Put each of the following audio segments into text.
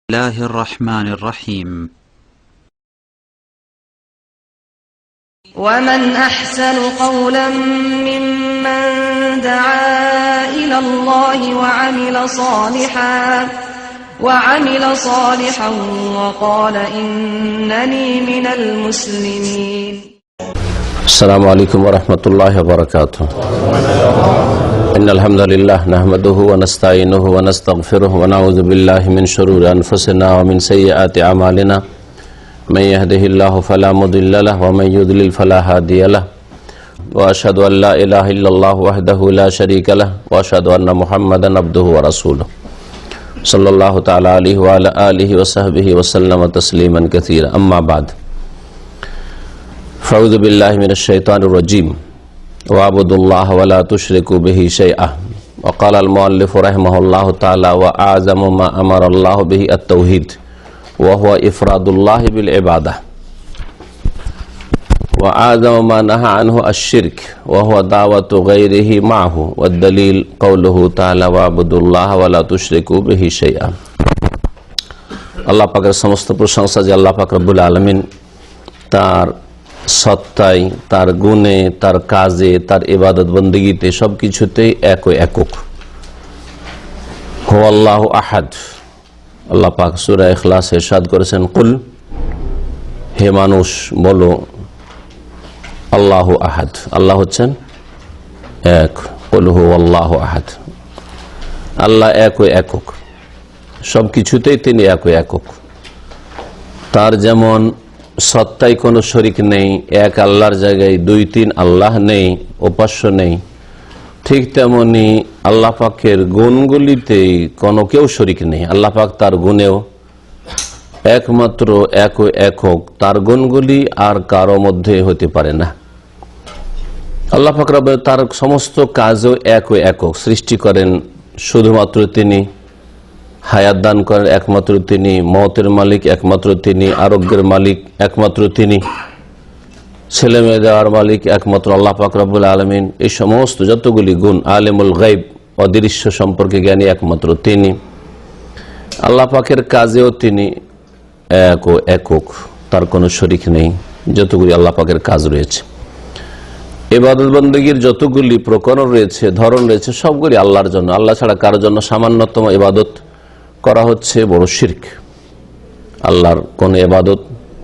الله الرحمن الرحيم ومن أحسن قولا ممن دعا إلى الله وعمل صالحا وقال إنني من المسلمين. السلام عليكم ورحمة الله وبركاته. إن الحمد لله نحمده ونستعينه ونستغفره ونعوذ بالله من شرور أنفسنا ومن سيئات أعمالنا من يهده الله فلا مضل له ومن يضلل فلا هادي له وأشهد أن لا إله إلا الله وحده لا شريك له وأشهد أن محمدا عبده ورسوله صلى الله تعالى عليه وعلى آله وصحبه وسلم تسليما كثيرا. أما بعد فأعوذ بالله من الشيطان الرجيم وَاعْبُدُوا اللَّهَ وَلَا تُشْرِكُوا بِهِ شَيْئًا. وقال المؤلف رحمه الله تعالى وأعظم ما أمر الله به التوحيد وهو إفراد الله بالعبادة وأعظم ما نهى عنه الشرك وهو دعوة غيره معه والدليل قوله تعالى وَاعْبُدُوا اللَّهَ وَلَا تُشْرِكُوا بِهِ شَيْئًا. আল্লাহ পাকের সমস্ত প্রশংসা যে আল্লাহ পাক রব্বুল আলামিন তার সত্তায়, তার গুণে, তার কাজে, তার ইবাদত বন্দেগীতে সবকিছুতেই একক। হুয়াল্লাহু আহাদ। আল্লাহ পাক সূরা ইখলাস ইরশাদ করেছেন, কুল, হে মানুষ বলো, আল্লাহু আহাদ, আল্লাহ হচ্ছেন এক। কুল হুয়াল্লাহু আহাদ, আল্লাহ একক, সবকিছুতেই তিনি একক। তার যেমন সত্তায় কোনো শরিক নেই, এক আল্লাহর জায়গায় 2-3 আল্লাহ নেই, উপাস্য নেই, ঠিক তেমনি আল্লাহ পাকের গুণগুলিতেই কোনো কেউ শরিক নেই। আল্লাহ পাক তার গুণেও একমাত্র একক, তার গুণগুলি আর কারো মধ্যে হতে পারে না। আল্লাহ পাক রব্বুল তার সমস্ত কাজও একক। সৃষ্টি করেন শুধুমাত্র তিনি, হায়াত দান করেন একমাত্র তিনি, মওতের মালিক একমাত্র তিনি, আরোগ্যের মালিক একমাত্র তিনি, ছেলে মেয়ে দেওয়ার মালিক একমাত্র আল্লাহ পাক রব্বুল আলামিন। এই সমস্ত যতগুলি গুণ, আলিমুল গায়ব, অদৃশ্য সম্পর্কে জ্ঞানী একমাত্র তিনি। আল্লাহ পাকের কাজেও তিনি একক, তার কোনো শরিক নেই। যতগুলি আল্লাহ পাকের কাজ রয়েছে, ইবাদত বন্দেগীর যতগুলি প্রকরণ রয়েছে, ধরন রয়েছে, সবগুলি আল্লাহর জন্য। আল্লাহ ছাড়া কারোর জন্য সামান্যতম ইবাদত করা হচ্ছে বড় শিরক। আল্লাহর কোন ইবাদত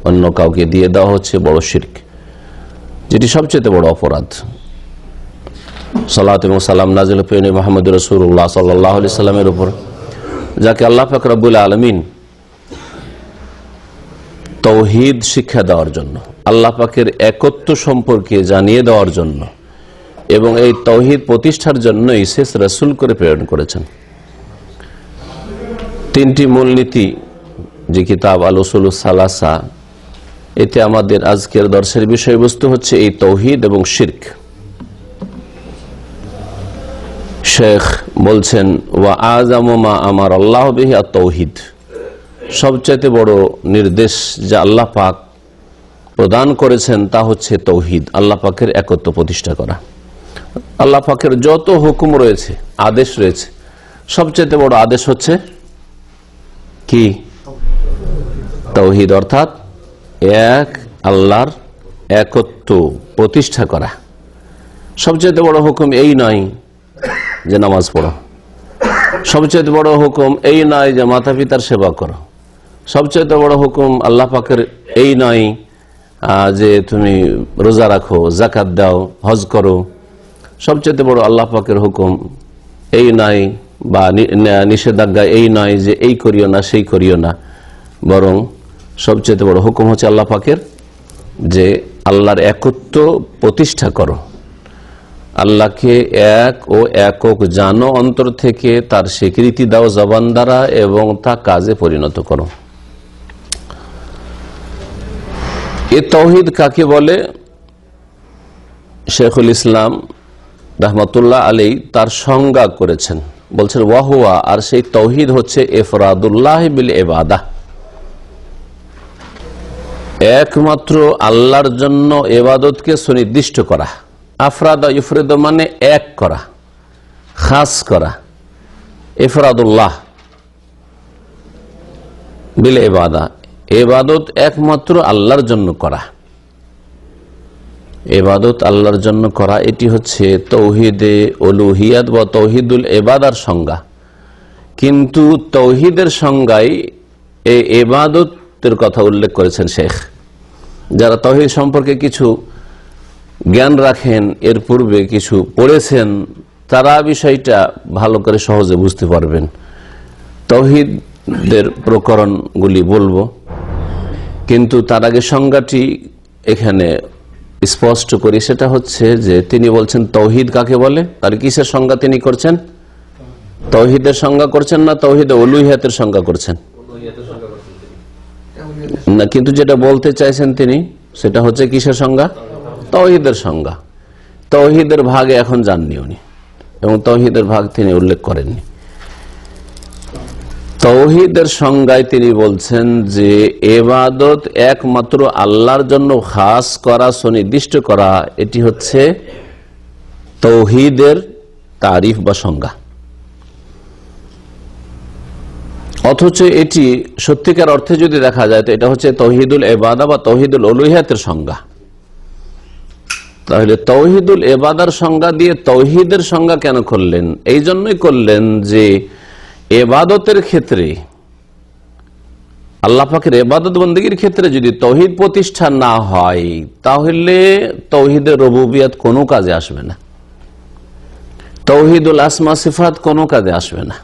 অন্য কাউকে দিয়ে দেওয়া হচ্ছে বড় শিরক, যেটি সবচেয়ে বড় অপরাধ। সালাত এবং সালাম নাজিল পেয়ে মুহাম্মদ রাসূলুল্লাহ সাল্লাল্লাহু আলাইহি সাল্লামের উপর, যাকে আল্লাহ পাক রব্বুল আলামিন তাওহীদ শিক্ষা দেওয়ার জন্য, আল্লাহ পাকের একত্ব সম্পর্কে জানিয়ে দেওয়ার জন্য এবং এই তাওহীদ প্রতিষ্ঠার জন্যই শেষ রাসূল করে প্রেরণ করেছেন। 3টি মূলনীতি যে কিতাব আল উসুলুস সালাসা, এতে আমাদের আজকের দর্শের বিষয়বস্তু হচ্ছে এই তাওহীদ এবং শিরক। শেখ বলছেন ওয়া আযামু মা আমার আল্লাহ বিহি আত-তাওহীদ, সবচাইতে বড় নির্দেশ যা আল্লাহ পাক প্রদান করেছেন তা হচ্ছে তাওহীদ, আল্লাহ পাকের একত্ব প্রতিষ্ঠা করা। আল্লাহ পাকের যত হুকুম রয়েছে, আদেশ রয়েছে, সবচাইতে বড় আদেশ হচ্ছে কি? তাওহীদ, অর্থাৎ এক আল্লাহর একত্ব প্রতিষ্ঠা করা। সবচেয়ে বড় হুকুম এই নয় যে নামাজ পড়ো, সবচেয়ে বড় হুকুম এই নয় যে মাতা পিতার সেবা করো, সবচেয়ে বড় হুকুম আল্লাহ পাকের এই নয় যে তুমি রোজা রাখো, যাকাত দাও, হজ করো। সবচেয়ে বড় আল্লাহ পাকের হুকুম এই নয় বা নিষেধাজ্ঞা এই নয় যে এই করিও না, সেই করিও না, বরং সবচেয়ে বড় হুকুম হচ্ছে আল্লাহ পাকের যে আল্লাহর একত্ব প্রতিষ্ঠা করো, আল্লাহকে এক ও একক জানো, অন্তর থেকে তার স্বীকৃতি দাও জবান দ্বারা এবং তা কাজে পরিণত করো। এ তাওহীদ কাকে বলে? শেখুল ইসলাম রাহমাতুল্লাহ আলাইহি তার সংজ্ঞা করেছেন, বলছেন ওয়াহুয়া, আর সেই তাওহীদ হচ্ছে ইফরাদুল্লাহ বিল ইবাদাহ, একমাত্র আল্লাহর জন্য ইবাদতকে সুনির্দিষ্ট করা। আফরাদা ইফরাদ মানে এক করা, খাস করা। ইফরাদুল্লাহ বিল ইবাদা, ইবাদত একমাত্র আল্লাহর জন্য করা, ইবাদত আল্লাহর জন্য করা, এটি হচ্ছে তৌহিদে উলুহিয়াত বা তৌহিদুল ইবাদার সংজ্ঞা। কিন্তু তৌহিদের সংজ্ঞায় এই ইবাদতের কথা উল্লেখ করেছেন শেখ। যারা তৌহিদ সম্পর্কে কিছু জ্ঞান রাখেন, এর পূর্বে কিছু পড়েছেন, তারা বিষয়টা ভালো করে সহজে বুঝতে পারবেন। তৌহিদের প্রকরণগুলি বলবো, কিন্তু তার আগে সংজ্ঞাটি এখানে স্পষ্ট করি। সেটা হচ্ছে যে তিনি বলছেন তৌহিদ কাকে বলে, তার কিসের সংজ্ঞা তিনি করছেন? তৌহিদের সংজ্ঞা করছেন না তৌহিদে উলুহিয়াতের সংজ্ঞা করছেন না, কিন্তু যেটা বলতে চাইছেন তিনি সেটা হচ্ছে কিসের সংজ্ঞা? তৌহিদের সংজ্ঞা। তৌহিদের ভাগে এখন যাননি উনি, এবং তৌহিদের ভাগ তিনি উল্লেখ করেননি। তৌহিদের সংজ্ঞায় তিনি বলছেন যে ইবাদত একমাত্র আল্লাহর জন্য খাস করা, সুনির্দিষ্ট করা, এটি হচ্ছে তৌহিদের তারিফ বা সংজ্ঞা। অথচ এটি সত্যিকার অর্থে যদি দেখা যায় তো এটা হচ্ছে তৌহিদুল ইবাদা বা তৌহিদুল উলুহিয়াতের সংজ্ঞা। তাহলে তৌহিদুল ইবাদার সংজ্ঞা দিয়ে তৌহিদের সংজ্ঞা কেন করলেন? এই জন্যই করলেন যে ইবাদতের ক্ষেত্রে, আল্লাহ পাকের ইবাদত বন্দেগীর ক্ষেত্রে যদি তৌহিদ প্রতিষ্ঠা না হয় তাহলে তৌহিদের রুবুবিয়ত কোনো কাজে আসবে না, তৌহিদুল আসমা সিফাত কোনো কাজে আসবে না।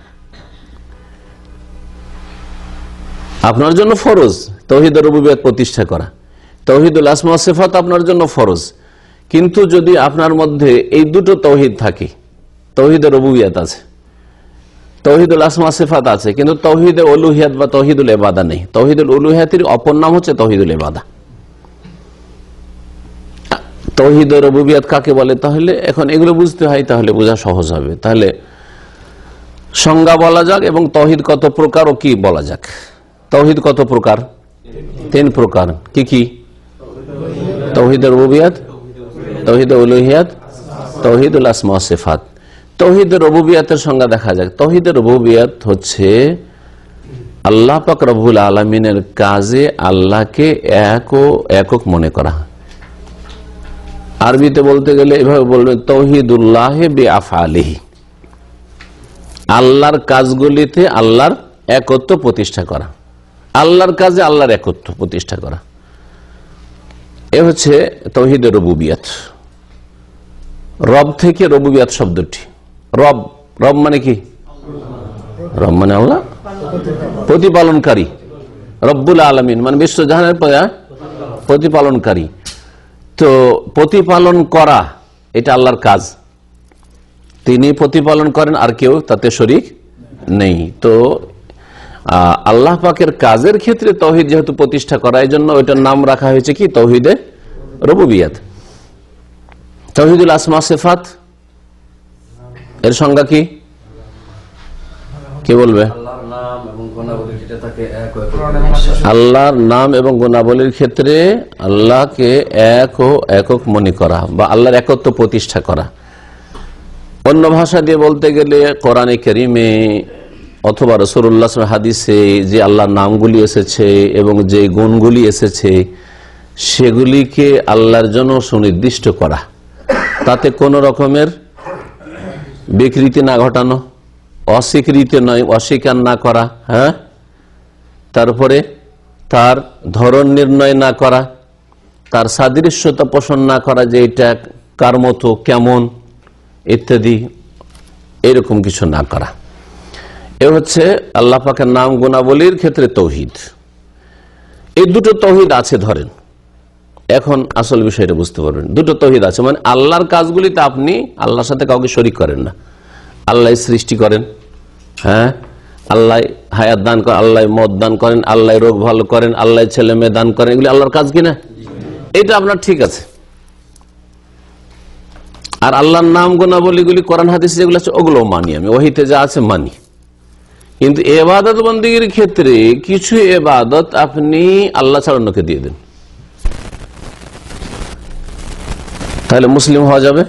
আপনার জন্য ফরজ তৌহিদের রুবুবিয়ত প্রতিষ্ঠা করা, তৌহিদুল আসমা সিফাত আপনার জন্য ফরজ, কিন্তু যদি আপনার মধ্যে এই দুটো তৌহিদ থাকে, তৌহিদের রুবুবিয়ত আছে, তৌহিদুল আসমা সিফাত আছে, কিন্তু তৌহিদে উলুহিয়াত বা তৌহিদুল ইবাদা নেই। তৌহিদুল উলুহিয়াতের অপর নাম হচ্ছে তৌহিদুল ইবাদা। তৌহিদের রুবুবিয়ত কাকে বলে? তাহলে এখন এগুলো বুঝতে হয়, তাহলে বোঝা সহজ হবে। তাহলে সংজ্ঞা বলা যাক এবং তৌহিদ কত প্রকার ও কি বলা যাক। তৌহিদ কত প্রকার? 3 প্রকার। কি কি? তৌহিদের রুবুবিয়ত, তৌহিদে উলুহিয়াত, তৌহিদুল আসমা ওয়া সিফাত। তৌহিদের রুবুবিয়তের সংজ্ঞা দেখা যাক। তৌহিদের রুবুবিয়ত হচ্ছে আল্লাহ পাক রব্বুল আলামিনের কাজে আল্লাহকে একক মনে করা। আরবিতে বলতে গেলে এভাবে বলবেন তৌহিদুল্লাহ বিআফআলিহি, আল্লাহর কাজগুলিতে আল্লাহর একত্ব প্রতিষ্ঠা করা, আল্লাহর কাজে আল্লাহর একত্ব প্রতিষ্ঠা করা, এ হচ্ছে তৌহিদের রুবুবিয়ত। রব থেকে রুবুবিয়ত শব্দটি, রব, রব মানে কি? রব মানে আল্লাহ, প্রতিপালনকারী, রব্বুল আলামিন মানে বিশ্বজাহানের প্রতিপালনকারী। তো প্রতিপালন করা এটা আল্লাহর কাজ, তিনি প্রতিপালন করেন, আর কেউ তাতে শরীক নেই। তো আল্লাহ পাকের কাজের ক্ষেত্রে তৌহিদ যেহেতু প্রতিষ্ঠা করা, এই জন্য ওইটার নাম রাখা হয়েছে কি? তৌহিদে রুবুবিয়ত। তৌহিদুল আসমা সিফাত এর সংজ্ঞা কি? কি বলবে? আল্লাহর নাম এবং গুণাবলীর ক্ষেত্রে আল্লাহকে একক মনে করা বা আল্লাহর একত্ব প্রতিষ্ঠা করা। অন্য ভাষা দিয়ে বলতে গেলে কোরআনে কারীমে অথবা রাসূলুল্লাহ সাল্লাল্লাহু আলাইহি হাদিসে যে আল্লাহর নামগুলি এসেছে এবং যে গুণগুলি এসেছে সেগুলিকে আল্লাহর জন্য সুনির্দিষ্ট করা, তাতে কোন রকমের বিকৃতি না ঘটানো, অস্বীকৃতি নয়, অস্বীকার না করা, হ্যাঁ, তারপরে তার ধরন নির্ণয় না করা, তার সাদৃশ্যতা পোষণ না করা যে এটা কার মতো, কেমন ইত্যাদি, এরকম কিছু না করা। এ হচ্ছে আল্লাহ পাকের নাম গুণাবলীর ক্ষেত্রে তৌহিদ। এই দুটো তৌহিদ আছে ধরেন, এখন আসল বিষয়টা বুঝতে পারবেন। দুটো তৌহিদ আছে মানে আল্লাহর কাজগুলিতে আপনি আল্লাহর সাথে কাউকে শরীক করেন না। আল্লাহ সৃষ্টি করেন, হ্যাঁ, আল্লাহ হায়াত দান করেন, আল্লাহ মদ দান করেন, আল্লাহ রোগ ভালো করেন, আল্লাহ ছেলে মেয়ে দান করেন, এগুলি আল্লাহর কাজ কিনা? এটা আপনার ঠিক আছে। আর আল্লাহর নাম গুণাবলীগুলি কোরআন হাদিসে যেগুলো আছে ওগুলো মানি, আমি ওহীতে যা আছে মানি। কিন্তু ইবাদত বন্দেগীর ক্ষেত্রে কিছু ইবাদত আপনি আল্লাহ ছাড়া অন্যকে দিয়ে দেন, তাহলে মুসলিম হওয়া যাবে?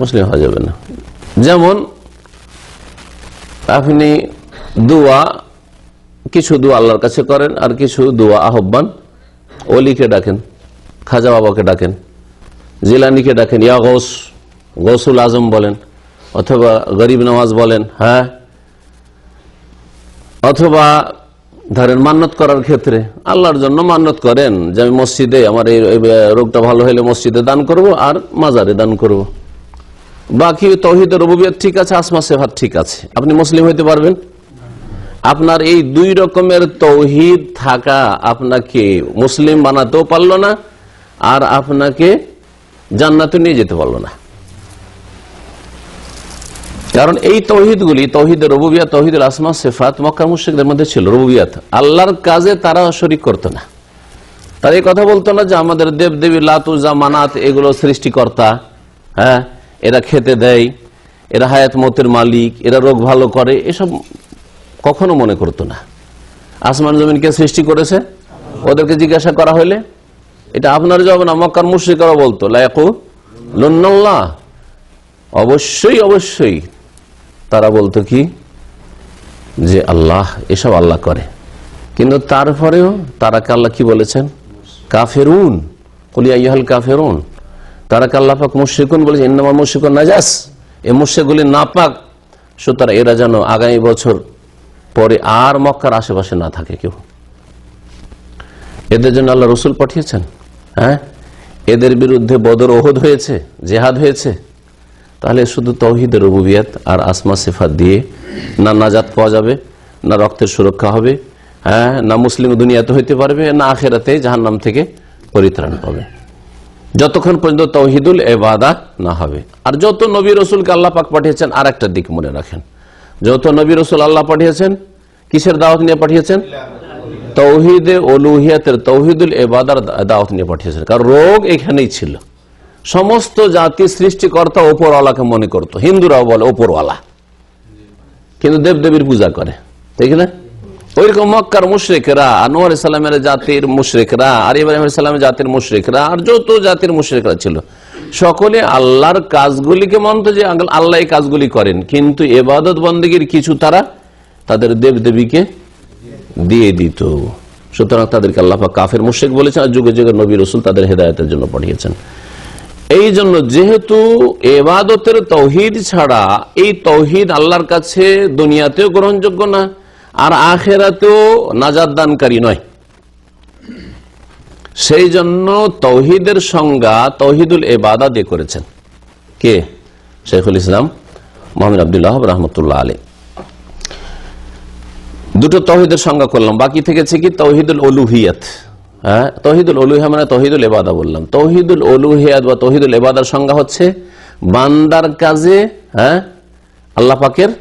মুসলিম হওয়া যাবে না। যেমন আপনি দোয়া কিছু দোয়া আল্লাহর কাছে করেন, আর কিছু দোয়া আহ্বান ওলিকে ডাকেন, খাজা বাবাকে ডাকেন, জিলানিকে ডাকেন, ইয়া গৌস, গৌসুল আজম বলেন, অথবা গরিব নওয়াজ বলেন, হ্যাঁ, অথবা ধরেন মান্নত করার ক্ষেত্রে আল্লাহর জন্য মান্নত করেন যে আমি মসজিদে আমার এই রোগটা ভালো হলে মসজিদে দান করব আর মাজারে দান করব। বাকি তৌহিদ রুবুবিয়ত ঠিক আছে, আসমা সিফাত ঠিক আছে, আপনি মুসলিম হইতে পারবেন। আপনার এই দুই রকমের তৌহিদ থাকা আপনাকে মুসলিম বানাতেও পারলো না, আর আপনাকে জান্নাতে নিয়ে যেতে পারলো না। কারণ এই তৌহিদগুলি, তৌহিদের রুবুবিয়ত, তৌহিদুল আসমা সিফাত, মক্কার মুশরিকদের মধ্যে ছিল। রুবুবিয়ত আল্লাহর কাজে তারা শরীক করতো না, তারা এই কথা বলতো না যে আমাদের দেব দেবী লাত উজ্জা মানাত এগুলো সৃষ্টিকর্তা, হ্যাঁ, এরা খেতে দেয়, এরা হায়াত মতের মালিক, এরা রোগ ভালো করে, এসব কখনো মনে করতো না। আসমান জমিন কে সৃষ্টি করেছে ওদেরকে জিজ্ঞাসা করা হইলে এটা আপনার জবাব না, মক্কার মুশরিকরা বলতো লায়াকুলুন্নাল্লাহ, অবশ্যই অবশ্যই তারা বলতো কি যে আল্লাহ, এসব আল্লাহ করে। কিন্তু তারপরেও তারা আল্লাহ কি বলেছেন, কাফেরুন, কুল ইয়া আইয়ুহাল কাফেরুন, তারা আল্লাহ পাক মুশরিকুন বলেছে, ইন্নামাল মুশরিকুন নাজাস, এই মুশরিকগুলি নাপাক, সুতরাং এরা যেন আগামী বছর পরে আর মক্কার আশেপাশে না থাকে কেউ। এদের জন্য আল্লাহ রসুল পাঠিয়েছেন, হ্যাঁ, এদের বিরুদ্ধে বদর ওহদ হয়েছে, জেহাদ হয়েছে। তাহলে শুধু তৌহিদের রুবুবিয়ত আর আসমা সিফাত দিয়ে না নাজাত পাওয়া যাবে, না রক্তের সুরক্ষা হবে, হ্যাঁ, না মুসলিম দুনিয়াতে হইতে পারবে, না আখিরাতে জাহান্নাম থেকে পরিত্রাণ পাবে, যতক্ষণ পর্যন্ত তৌহিদুল ইবাদত না হবে। আর যত নবী রসুলকে আল্লাহ পাক পাঠিয়েছেন, আর একটা দিক মনে রাখেন, যত নবী রসুল আল্লাহ পাঠিয়েছেন কিসের দাওয়াত নিয়ে পাঠিয়েছেন, তৌহিদে উলুহিয়াতের, তৌহিদুল ইবাদার দাওয়াত নিয়ে পাঠিয়েছেন। কারণ রোগ এখানেই ছিল, সমস্ত জাতি সৃষ্টিকর্তা ওপরওয়ালাকে মনে করত, হিন্দুরাও বলে ওপরওয়ালা, কিন্তু দেবদেবীর পূজা করে, ঠিক না? ওইরকম মক্কার মুশরিকরা, নূহ আলাইহিস সালামের জাতির মুশরিকরা, আর ইব্রাহিম আলাইহিস সালামের জাতির মুশরিকরা, আর যত জাতির মুশরিকরা ছিল, সকলে আল্লাহর কাজগুলিকে মানত যে আল্লাহ এই কাজগুলি করেন, কিন্তু ইবাদত বন্দেগীর কিছু তারা তাদের দেবদেবীকে দিয়ে দিত। সুতরাং তাদেরকে আল্লাহ পাক কাফের মুশরিক বলেছেন, আর যুগে যুগে নবী রাসূল তাদের হেদায়েতের জন্য পাঠিয়েছেন। এই জন্য যেহেতু ইবাদতের তৌহিদ ছাড়া, এই তৌহিদ আল্লাহর কাছে দুনিয়াতেও গ্রহণযোগ্য না, আর আখিরাতেও নাজাত দানকারী নয়, সেই জন্য তৌহিদের সংজ্ঞা তৌহিদুল ইবাদত দিয়ে করেছেন কে? শাইখুল ইসলাম মুহাম্মদ আব্দুল্লাহ রাহমাতুল্লাহ আলাইহি। দুটো তৌহিদের সংজ্ঞা করলাম, বাকি থেকেছে কি তৌহিদুল উলুহিয়াত। হ্যাঁ, তৌহিদুল উলুহিয়া মানে তৌহিদুল ইবাদত বললাম। তৌহিদুল উলুহিয়াত বা তৌহিদুল ইবাদত সংজ্ঞা হচ্ছে বান্দার কাজে, হ্যাঁ, আল্লাহ পাকের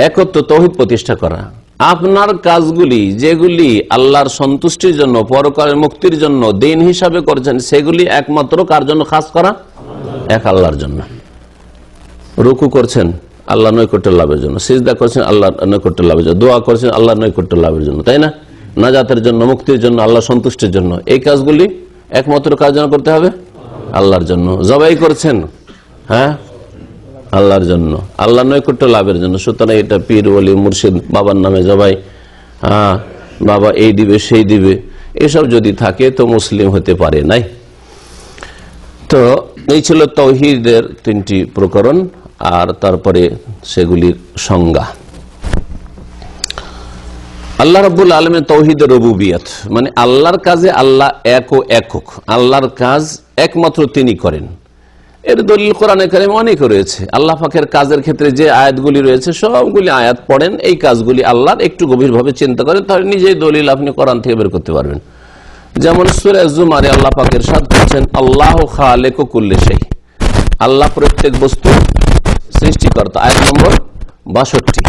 একত্ব, তৌহিদ প্রতিষ্ঠা করা। আপনার কাজগুলি যেগুলি আল্লাহর সন্তুষ্টির জন্য, পরকালের মুক্তির জন্য দিন হিসাবে করেছেন, সেগুলি একমাত্র কার জন্য খাস করা? এক আল্লাহর জন্য। রুকু করছেন আল্লাহ নৈকট্য লাভের জন্য, সিজদা করছেন আল্লাহ নৈকট্য লাভের জন্য, দোয়া করছেন আল্লাহ নৈকট্য লাভের জন্য, তাই না? নাজাতের জন্য, মুক্তির জন্য, আল্লাহ সন্তুষ্টির জন্য। এই কাজগুলি একমাত্র কার জন্য করতে হবে? আল্লাহর জন্য। জবাই করছেন, হ্যাঁ, আল্লাহর জন্য, আল্লাহ নৈকট্য লাভের জন্য। সুতরাং এটা পীর ওলি মুর্শিদ বাবার নামে জবাই, হ্যাঁ, বাবা এই দিবে সেই দিবে, এসব যদি থাকে তো মুসলিম হতে পারে নাই। তো এই ছিল তৌহিদের তিনটি প্রকরণ, আর তারপরে সেগুলির সংজ্ঞা। আল্লাহ রাব্বুল আলামিন তৌহিদের রুবুবিয়ত মানে আল্লাহর কাজে আল্লাহ এক ও একক, আল্লাহর কাজ একমাত্র তিনি করেন। এর দলিল কোরআনে কারিমে অনেক রয়েছে। আল্লাহ পাকের কাজের ক্ষেত্রে যে আয়াতগুলি রয়েছে সবগুলি আয়াত পড়েন, এই কাজগুলি আল্লাহর, একটু গভীরভাবে চিন্তা করেন, তাহলে নিজেই দলিল আপনি কোরআন থেকে বের করতে পারবেন। যেমন সূরা জুমারে আল্লাহ পাক ইরশাদ করেছেন, আল্লাহু খালিকু কুল্লি শাই, আল্লাহ প্রত্যেক বস্তু সৃষ্টিকর্তা। আয়াত নম্বর 62।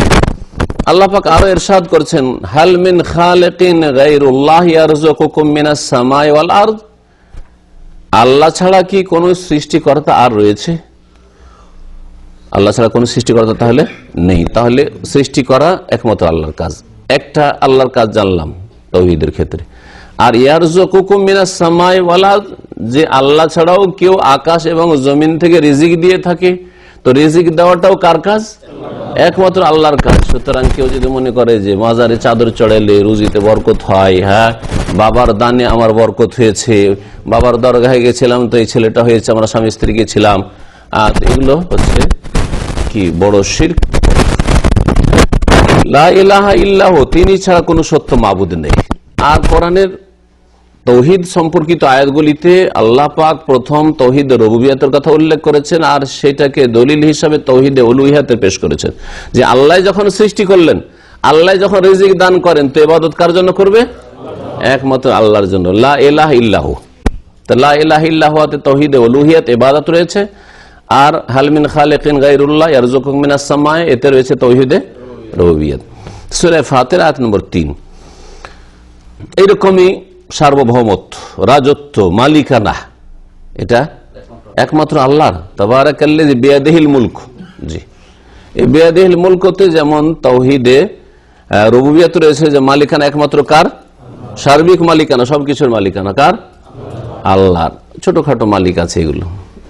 আল্লাহ পাক আরো ইরশাদ করেছেন, হাল মিন খালিকিন গায়রুল্লাহি ইয়ারযুকুকুম মিনাস সামাই ওয়াল আরদ, আল্লাহ ছাড়া কি কোন সৃষ্টিকর্তা আর রয়েছে? আল্লাহ ছাড়া কোন সৃষ্টিকর্তা তাহলে নেই। তাহলে সৃষ্টি করা একমাত্র আল্লাহর কাজ। একটা আল্লাহর কাজ জানলাম তাওহীদের ক্ষেত্রে। আর ইয়ারযুকুকুম মিনাস সামাই ওয়াল আরদ, যে আল্লাহ ছাড়াও কেউ আকাশ এবং জমিন থেকে রিজিক দিয়ে থাকে, তো রিজিক দেওয়াটাও কার কাজ? একমাত্র আল্লাহর কাজ। সুতরাং কেউ যদি মনে করে যে মাজারে চাদর চড়াইলে রুজিতে বরকত হয়, হ্যাঁ বাবার দানে আমার বরকত হয়েছে, বাবার দরগাহে গেছিলাম তো এই ছেলেটা হয়েছে, আমরা স্বামী স্ত্রী গেছিলাম, আর এগুলো হচ্ছে কি বড় শিরক। লা ইলাহা ইল্লাহু, তিনি ছাড়া কোনো সত্য মাবুদ নেই। আর কোরআনের তৌহিদ সম্পর্কিত আয়াতগুলিতে আল্লাহ পাক প্রথম তৌহিদ রুবুবিয়তের কথা উল্লেখ করেছেন, আর সেটাকে দলিল হিসাবে তৌহিদে উলুহিয়াতে পেশ করেছেন। যে আল্লাহ যখন সৃষ্টি করলেন, আল্লাহ যখন রিজিক দান করেন, তো ইবাদত কার জন্য করবে? একমাত্র আল্লাহর জন্য। লা ইলাহা ইল্লাহু, তো লা ইলাহা ইল্লাহুতে তৌহিদে উলুহিয়াত ইবাদত রয়েছে। আর হাল মিন খালিকিন গায়রুল্লাহ ইয়ারযুকুকুম মিনাস সামায়ে, এতে রয়েছে তৌহিদে রুবুবিয়ত। সূরা ফাতির আয়াত নম্বর 3। এইরকমই সার্বভৌমত্ব, রাজত্ব, মালিকানা, এটা একমাত্র আল্লাহর। তাবারাকাল্লাযী বিয়াদিহিল মুলক। জি, এই বিয়াদিহিল মুলকতে যেমন তৌহিদে রুবুবিয়ত রয়েছে, যে মালিকানা একমাত্র কার? সার্বিক মালিকানা, সবকিছুর মালিকানা কার? আল্লাহর। ছোটখাটো মালিক আছে এগুলো,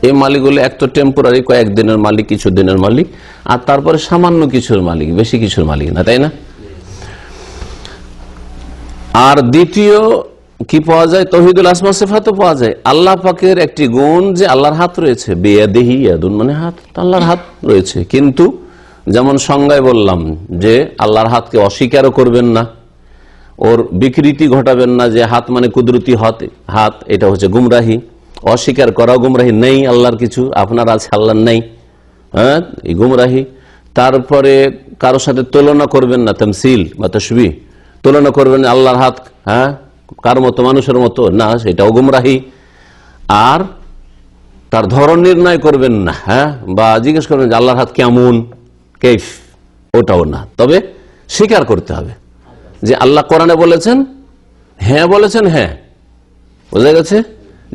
এই মালিকগুলো এক তো টেম্পোরারি, কয়েকদিনের মালিক, কিছু দিনের মালিক, আর তারপরে সামান্য কিছুর মালিক, বেশি কিছুর মালিক না, তাই না? আর দ্বিতীয় কি পাওয়া যায়? তৌহিদুল আসমা সিফাতও পাওয়া যায়। আল্লাহ পাকের একটি গুণ যে আল্লাহর হাত রয়েছে, বিয়াদিহি ইয়াদুন মানে হাত, আল্লাহর হাত রয়েছে। কিন্তু যেমন সংজ্ঞায় বললাম যে আল্লাহর হাতকে অস্বীকারও করবেন না, ওর বিকৃতি ঘটাবেন না, যে হাত মানে কুদরতি হাত, এটা হচ্ছে গুমরাহি। অস্বীকার করাও গুমরাহি, নেই আল্লাহর কিছু, আপনার আছে আল্লাহর নেই, হ্যাঁ এই গুমরাহি। তারপরে কারোর সাথে তুলনা করবেন না, তামসিল বা তাশবিহ, তুলনা করবেন আল্লাহর হাত হ্যাঁ কার মতো, মানুষের মতো না, সেটাও গুমরাহি। আর তার ধরন নির্ণয় করবেন না, হ্যাঁ বা জিজ্ঞেস করবেন যে আল্লাহর হাত কেমন, কেফ, ওটাও না। তবে স্বীকার করতে হবে যে আল্লাহ কোরআনে বলেছেন, হ্যাঁ বলেছেন, হ্যাঁ, বোঝা গেছে।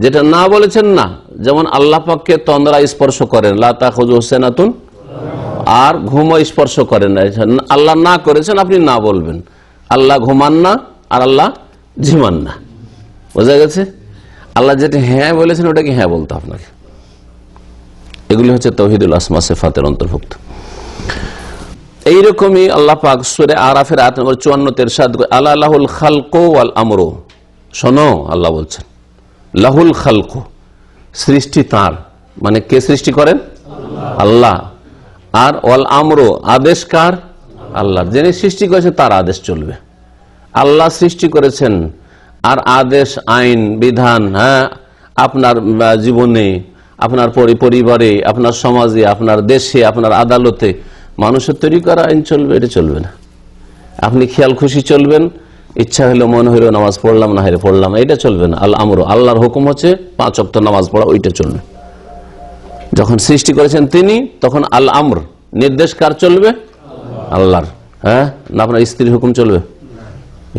যেটা না বলেছেন না, যেমন আল্লাহ পাককে তন্দ্রা স্পর্শ করেন, লা তাখুযুহু সিনাতুন, আর ঘুমও স্পর্শ করেন না, আল্লাহ না করেছেন, আপনি না বলবেন। আল্লাহ ঘুমান না আর আল্লাহ ঝিমান না, বোঝা গেছে। আল্লাহ যেটা হ্যাঁ বলেছেন ওটাকে হ্যাঁ বলতে আপনাকে। এগুলি হচ্ছে তাওহীদুল আসমা সিফাতের অন্তর্ভুক্ত। এইরকমই আল্লাহ পাক সূরা আরাফের আয়াত নম্বর 54 ইরশাদ করেন, আলা লাহুল খালকু ওয়াল আমরু। শোনো, আল্লাহ বলছেন লাহুল খালকু, সৃষ্টি তার, মানে কে সৃষ্টি করেন? আল্লাহ। আর ওয়াল আমরু, আদেশ কার? আল্লাহ। যিনি সৃষ্টি করেছেন তার আদেশ চলবে। আল্লাহ সৃষ্টি করেছেন, আর আদেশ, আইন, বিধান, হ্যাঁ আপনার জীবনে, আপনার পরিবারে, আপনার সমাজে, আপনার দেশে, আপনার আদালতে মানুষের তৈরি করা আইন চলবে, এটা চলবে না। আপনি খেয়াল খুশি চলবেন, ইচ্ছা হলো মনে হইল নামাজ পড়লাম, না হলে পড়লাম, এটা চলবে না। আল আমর, আল্লাহর হুকুম হচ্ছে 5 ওয়াক্ত নামাজ পড়া, ওইটা চলবে। যখন সৃষ্টি করেছেন তিনি, তখন আল আমর, নির্দেশ কার চলবে? আল্লাহর। হ্যাঁ না আপনার স্ত্রীর হুকুম চলবে?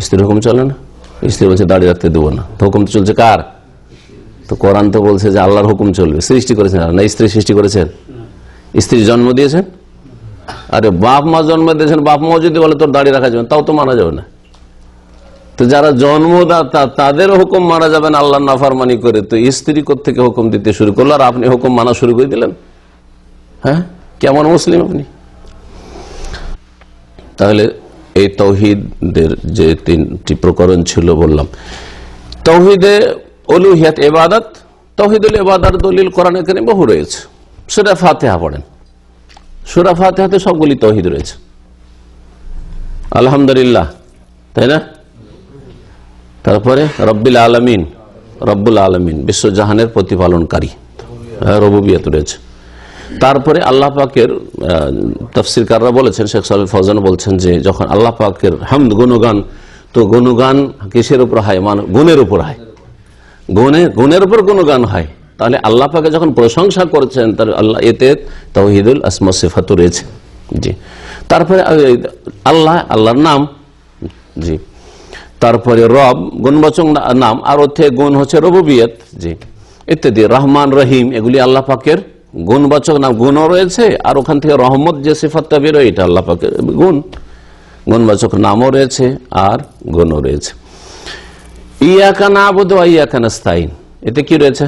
স্ত্রীর হুকুম চলে না। স্ত্রী বলছে দাঁড়িয়ে রাখতে দেবো না, তো হুকুম তো চলছে কার? তো কোরআন তো বলছে যে আল্লাহর হুকুম চলবে। সৃষ্টি করেছেন না, স্ত্রী সৃষ্টি করেছেন, স্ত্রী জন্ম দিয়েছেন। আরে বাপ মা জন্ম দিয়েছেন, বাপ মাও যদি বলে তোর দাঁড়িয়ে রাখা যাবে, তাও তো মানা যাবে না। তো যারা জন্মদাতা তাদের হুকুম মানা যাবে না আল্লাহর নাফরমানি করে, তো স্ত্রী কোত্থেকে হুকুম দিতে শুরু করলো, আর আপনি হুকুম মানা শুরু করে দিলেন? হ্যাঁ কেমন মুসলিম আপনি? তাহলে এই তাওহীদের যে 3টি প্রকরণ ছিল বললাম, তাওহীদে উলুহিয়াত ইবাদত, তাওহীদুল ইবাদত দলিল কোরআনে কারীমে বহু রয়েছে। সূরা ফাতিহা পড়েন, সূরা ফাতিহাতে সবগুলি তাওহীদ রয়েছে। আলহামদুলিল্লাহ, তাই না? তারপরে রব্বিল আলামিন, রব্বুল আলামিন, বিশ্বজাহানের প্রতিপালনকারী, রুবুবিয়ত রয়েছে। তারপরে আল্লাহ পাকের তাফসীরকাররা বলেছেন, শেখ সালেহ ফৌজান বলছেন যে যখন আল্লাহ পাকের হামদ, গুণগান, তো গুণগান কিসের উপর হয়? মানে গুণের উপর হয়, গুণের উপর গুণগান হয়। তাহলে আল্লাহ পাকে যখন প্রশংসা করছেন, তার আল্লাহ এতে তাওহীদুল আসমা সিফাত রয়েছে। জি, তারপরে আল্লাহ, আল্লাহর নাম, জি, তারপরে রব গুণবাচক নাম, আর ওতে গুণ হচ্ছে রুবুবিয়ত, জি, ইত্যাদি। রহমান, রহিম, এগুলি আল্লাহ পাকের গুণবাচক নাম, গুণও রয়েছে, আর ওখান থেকে রহমত যে সিফাতটা বেরোয়, এটা আল্লাহ পাকের গুণ, গুণবাচক নামও রয়েছে আর গুণও রয়েছে। ইয়াকা না'বুদু ওয়া ইয়াকা নাস্তাইন, এতে কি রয়েছে?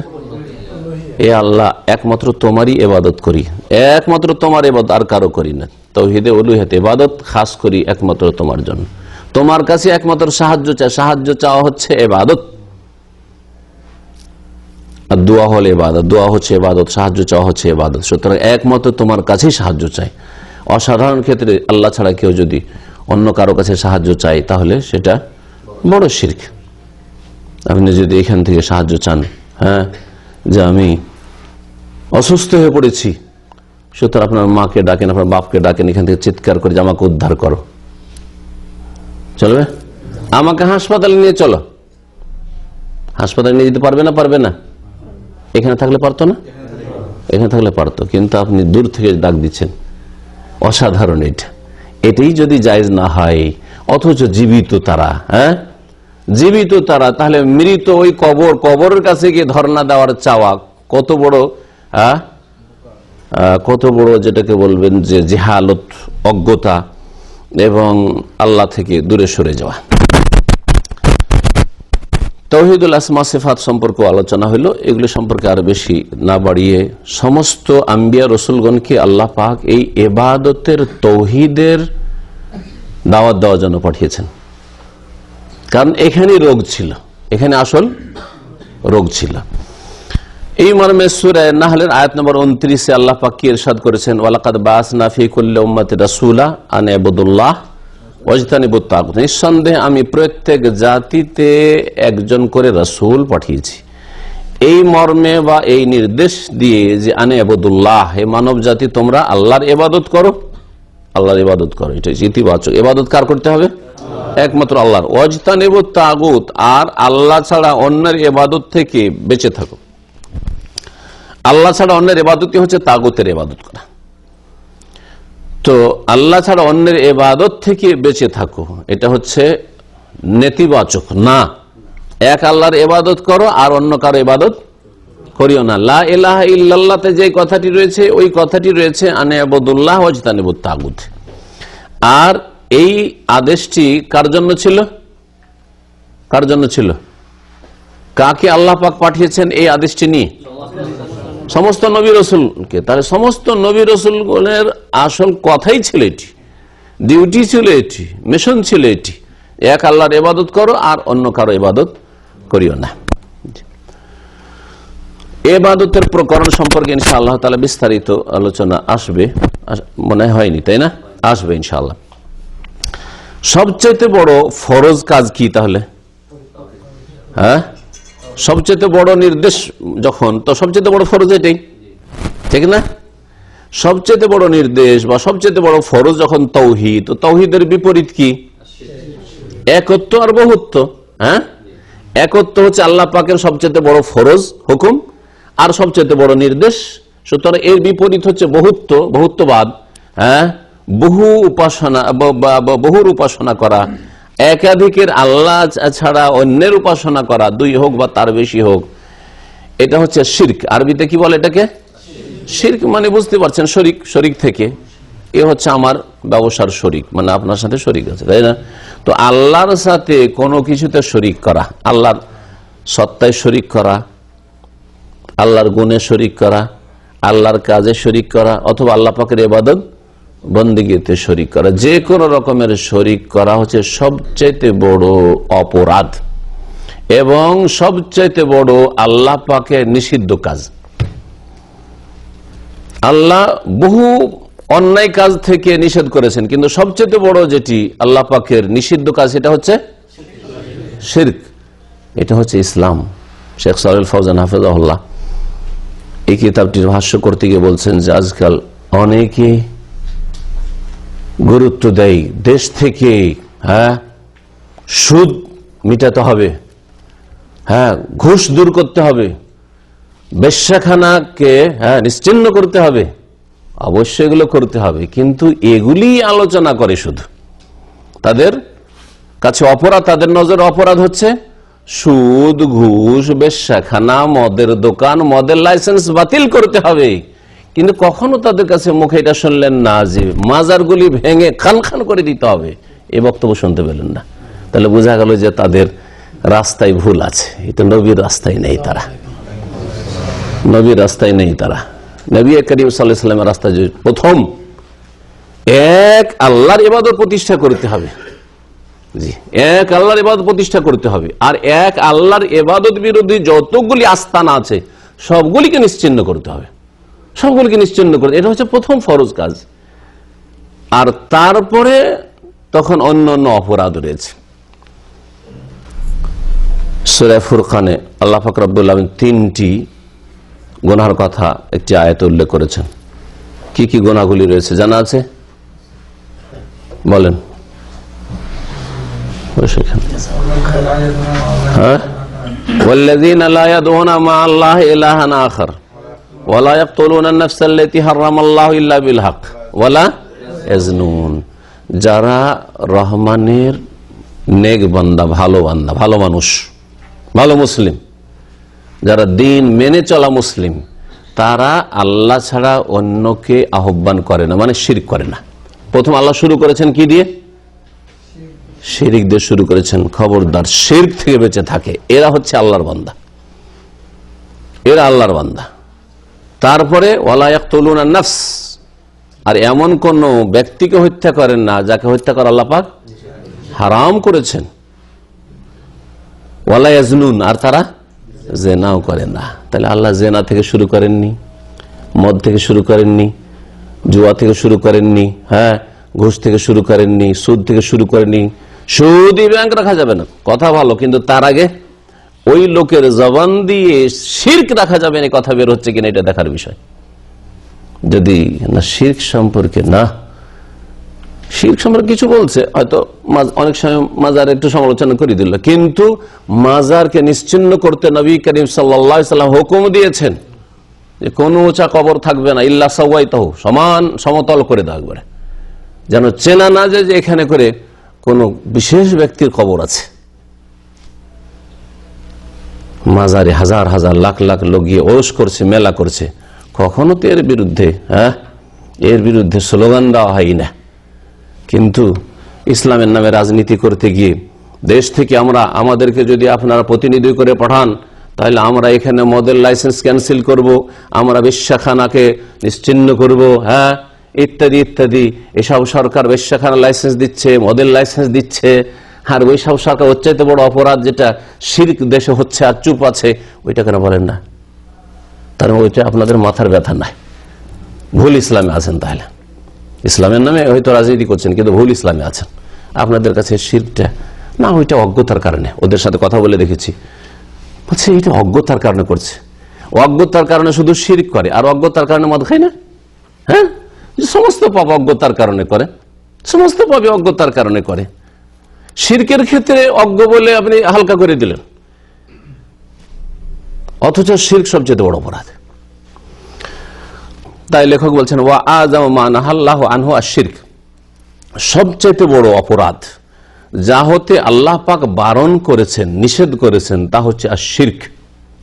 এ আল্লাহ একমাত্র তোমারই ইবাদত করি, একমাত্র তোমার ইবাদত, আর কারো করি না। তাওহীদে উলুহিয়ত ইবাদত খাস করি একমাত্র তোমার জন্য, তোমার কাছে একমাত্র সাহায্য চাই, সাহায্য চাওয়া হচ্ছে ইবাদত, আর দোয়া হল ইবাদত, দোয়া হচ্ছে ইবাদত, সাহায্য চাওয়া হচ্ছে ইবাদত। সুতরাং একমাত্র তোমার কাছেই সাহায্য চাই। অসাধারণ ক্ষেত্রে আল্লাহ ছাড়া কেউ যদি অন্য কারো কাছে সাহায্য চায় তাহলে সেটা বড় শিরক। আপনি যদি এখান থেকে সাহায্য চান, হ্যাঁ, যে আমি অসুস্থ হয়ে পড়েছি, সুতরাং আপনার মাকে ডাকেন, আপনার বাপকে ডাকেন, এখান থেকে চিৎকার করে যে আমাকে উদ্ধার করো, চলবে? আমাকে হাসপাতালে নিয়ে চলো, হাসপাতালে নিয়ে যেতে পারবে না? পারবে না। এখানে থাকলে পারতো না? এখানে থাকলে পারতো, কিন্তু আপনি দূর থেকে ডাক দিচ্ছেন। অসাধারণ এটা। এটাই যদি জায়েজ না হয়, অথচ জীবিত তারা, হ্যাঁ, জীবিত তারা, তাহলে মৃত ওই কবরের কাছে গিয়ে ধর্ণা দেওয়ার চাওয়া কত বড়, কত বড় যেটাকে বলবেন যে জেহালত, অজ্ঞতা এবং আল্লাহ থেকে দূরে সরে যাওয়া। তাওহীদুল আসমা সিফাত সম্পর্কে আলোচনা হলো। এগুলো সম্পর্কে আর বেশি না বাড়িয়ে সমস্ত আম্বিয়া রসুলগণকে আল্লাহ পাক এই ইবাদতের তৌহিদের দাওয়াত দেওয়ার জন্য পাঠিয়েছেন, কারণ এখানেই রোগ ছিল, এখানে আসল রোগ ছিল। এই মর্মে সূরা নাহলের আয়াত নম্বর 29 আল্লাহ পাক কি ইরশাদ করেছেন, ওয়ালাকাদ বাসনা ফি কুল্লি উম্মাতিন রাসূলা আন ইবুদুল্লাহ ওয়াজতানিবুত তাগুত। নিঃসন্দেহে আমি প্রত্যেক জাতিতে একজন করে রাসূল পাঠিয়েছি, এই মর্মে বা এই নির্দেশ দিয়ে যে আন ইবুদুল্লাহ, হে মানব জাতি তোমরা আল্লাহর ইবাদত করো, আল্লাহর ইবাদত করো। এটা ইতিবাচক। ইবাদত কার করতে হবে? একমাত্র আল্লাহর। ওয়াজতানিবুত তাগুত, আর আল্লাহ ছাড়া অন্যের ইবাদত থেকে বেঁচে থাকো। আল্লাহ ছাড়া অন্যের ইবাদতই হচ্ছে তাগুতের ইবাদত করা। তো আল্লাহ ছাড়া অন্যের ইবাদত থেকে বেঁচে থাকো, এটা হচ্ছে নেতিবাচক না। এক আল্লাহর ইবাদত করো আর অন্য কারো ইবাদত করিও না। লা ইলাহা ইল্লাল্লাহতে যে কথাটি রয়েছে ওই কথাটি রয়েছে আন ইবুদুল্লাহ ওয়াজতানিবুত তাগুত। আর এই আদেশটি কার জন্য ছিল? কার জন্য ছিল? কাকে আল্লাহ পাক পাঠিয়েছেন এই আদেশটি নিয়ে? সমস্ত নবী রসুলকে। তাহলে সমস্ত নবী রসুলগণের আসল কথাই ছিল এটি, ডিউটি ছিল এটি, মিশন ছিল এটি, এক আল্লাহর ইবাদত করো আর অন্য কারো ইবাদত করিও না। ইবাদতের প্রকরণ সম্পর্কে ইনশাআল্লাহ তাআলা বিস্তারিত আলোচনা আসবে, মনে হয়নি তাই না? আসবে ইনশাআল্লাহ। সবচেয়ে বড় ফরজ কাজ কি তাহলে? হ্যাঁ, সবচেয়ে বড় নির্দেশ যখন, তো সবচেয়ে বড় ফরজ এটাই, ঠিক না? সবচেয়ে বড় নির্দেশ বা সবচেয়ে বড় ফরজ যখন তাওহীদ, তো তাওহীদের বিপরীত কি? একত্ব আর বহুত্ব। হ্যাঁ, একত্ব হচ্ছে আল্লাহ পাকের সবচেয়ে বড় ফরজ হুকুম আর সবচেয়ে বড় নির্দেশ। সুতরাং এর বিপরীত হচ্ছে বহুত্ব, বহুত্ববাদ। হ্যাঁ, বহু উপাসনা, বহুর উপাসনা করা, একাধিকের আল্লাহ ছাড়া অন্যের উপাসনা করা, দুই হোক বা তার বেশি হোক, এটা হচ্ছে শিরক। আরবিতে কি বলে এটাকে? শিরক। মানে বুঝতে পারছেন, শরিক, শরিক থেকে এ হচ্ছে আমার ব্যবসার শরিক, মানে আপনার সাথে শরিক আছে, তাই না? তো আল্লাহর সাথে কোনো কিছুতে শরিক করা, আল্লাহর সত্তায় শরিক করা, আল্লাহর গুণে শরিক করা, আল্লাহর কাজে শরিক করা, অথবা আল্লাহ পাকের ইবাদত বন্দেগীতে শরিক করা, যে কোনো রকমের শরিক করা হচ্ছে সবচাইতে বড় অপরাধ এবং সবচাইতে বড় আল্লাহ পাকের নিষিদ্ধ কাজ। আল্লাহ বহু অন্যায় কাজ থেকে নিষেধ করেছেন, কিন্তু সবচেয়ে বড় যেটি আল্লাহ পাকের নিষিদ্ধ কাজ সেটা হচ্ছে শিরক। এটা হচ্ছে ইসলাম। শেখ সালেহ ফৌজান হাফেজাহুল্লাহ এই কিতাবটির ভাষ্য করতে গিয়ে বলছেন যে আজকাল অনেকে গুরুত্ব দেয় দেশ থেকে, হ্যাঁ, সুদ মিটাতে হবে, হ্যাঁ, ঘুষ দূর করতে হবে, বেশ্যাখানাকে নিশ্চিহ্ন করতে হবে। অবশ্যই এগুলো করতে হবে, কিন্তু এগুলি আলোচনা করে শুধু। তাদের কাছে অপরাধ, তাদের নজরে অপরাধ হচ্ছে সুদ, ঘুষ, বেশ্যাখানা, মদের দোকান, মদের লাইসেন্স বাতিল করতে হবে। কিন্তু কখনো তাদের কাছে মুখে এটা শুনলেন না যে মাজারগুলি ভেঙে খান খান করে দিতে হবে, এই বক্তব্য শুনতে পেলেন না। তাহলে বোঝা গেল যে তাদের রাস্তায় ভুল আছে, এটা নবীর রাস্তায় নেই তারা। নবীর রাস্তায় নেই তারা। নবী করিম সাল্লাল্লাহু আলাইহি ওয়াসাল্লামের রাস্তায় প্রথম এক আল্লাহর ইবাদত প্রতিষ্ঠা করতে হবে। জি, এক আল্লাহর ইবাদত প্রতিষ্ঠা করতে হবে। আর এক আল্লাহর ইবাদত বিরোধী যতগুলি আস্তানা আছে সবগুলিকে নিশ্চিহ্ন করতে হবে, সবগুলিকে নিশ্চিহ্ন করতে, এটা হচ্ছে প্রথম ফরজ কাজ। আর তারপরে তখন অন্য অন্য অপরাধ রয়েছে। সূরা ফুরকানে আল্লাহ পাক রব্বুল আলামিন 3টি গুনাহের কথা একটি আয়াতে উল্লেখ করেছেন। কি কি গুনাহগুলি রয়েছে জানা আছে? বলেন। والذين لا يدعون مع الله إلها آخر ولا يقتلون النفس التي حرم الله إلا بالحق ولا يزنون। যারা রহমানের নেক বান্দা, ভালো মানুষ, ভালো মুসলিম, যারা দিন মেনে চলা মুসলিম, তারা আল্লাহ ছাড়া অন্যকে আহ্বান করে না, মানে শিরক করে না। প্রথম আল্লাহ শুরু করেছেন কি দিয়ে? শিরক দিয়ে শুরু করেছেন। খবরদার শিরক থেকে বেঁচে থাকে, এরা হচ্ছে আল্লাহর বান্দা, এরা আল্লাহর বান্দা। তারপরে ওয়ালা ইয়াকতুলুনা নাফস, আর এমন কোন ব্যক্তিকে হত্যা করেন না যাকে হত্যা করা আল্লাহ পাক হারাম করেছেন। ওয়ালা ইয়াজনুন, আর তারা জেনাও করে না। তাহলে আল্লাহ জেনা থেকে শুরু করেননি, মদ থেকে শুরু করেননি, জুয়া থেকে শুরু করেননি, হ্যাঁ, ঘুষ থেকে শুরু করেননি, সুদ থেকে শুরু করেননি। সুদই ব্যাংক রাখা যাবে না, কথা ভালো, কিন্তু তার আগে ওই লোকের জবান দিয়ে শিরক রাখা যাবে না, কথা বের হচ্ছে কিনা এটা দেখার বিষয়। যদি না শিরক সম্পর্কে, না শিরক সম্পর্কে কিছু বলছে, হয়তো অনেক সময় মাজার একটু সমালোচনা করে দিল, কিন্তু মাজারকে নিশ্চিহ্ন করতে নবী করিম সাল্লাল্লাহু আলাইহি ওয়াসাল্লাম হুকুম দিয়েছেন যে কোনো উঁচা কবর থাকবে না, ইল্লা সাওয়াইতাহু, সমতল করে দাও একবারে, যেন চেনা না যায় যে এখানে করে কোন বিশেষ ব্যক্তির কবর আছে। মাজারে হাজার হাজার লাখ লাখ লোক গিয়ে ওরস করছে, মেলা করছে, কখনো তো এর বিরুদ্ধে, এর বিরুদ্ধে স্লোগান দেওয়া হয় না। কিন্তু ইসলামের নামে রাজনীতি করতে গিয়ে দেশ থেকে আমাদেরকে যদি আপনারা প্রতিনিধি করে পাঠান, তাহলে আমরা এখানে মদের লাইসেন্স ক্যান্সেল করব, আমরা বেশ্যাখানাকে নিশ্চিহ্ন করব, ইত্যাদি ইত্যাদি। এসব সরকার বেশ্যাখানা লাইসেন্স দিচ্ছে, মদের লাইসেন্স দিচ্ছে, আর ওই সব সরকার হচ্ছে বড় অপরাধ যেটা শিরক দেশে হচ্ছে আর চুপ আছে, ওইটা কেন বলেন না? তার ওইটা আপনাদের মাথার ব্যথা নাই, ভুল ইসলামে আছেন। তাহলে ইসলামের নামে হয়তো রাজনীতি করছেন, কিন্তু ভুল ইসলামে আছেন। আপনাদের কাছে শিরকটা না, ওইটা অজ্ঞতার কারণে, ওদের সাথে কথা বলে দেখেছি, বলছে এটা অজ্ঞতার কারণে করছে। অজ্ঞতার কারণে শুধু শিরক করে, আর অজ্ঞতার কারণে মদ খায় না। হ্যাঁ, সমস্ত পাপ অজ্ঞতার কারণে করে, সমস্ত পাপই অজ্ঞতার কারণে করে। শিরকের ক্ষেত্রে অজ্ঞ বলে আপনি হালকা করে দিলেন, অথচ শিরক সবচেয়ে বড় অপরাধ। তাই লেখক বলছেন ওয়া আযামু মা নাহাল্লাহু আনহু আশ-শিরক, সবচেয়ে বড় অপরাধ যা হতে আল্লাহ পাক বারণ করেছেন, নিষেধ করেছেন, তা হচ্ছে আশ-শিরক,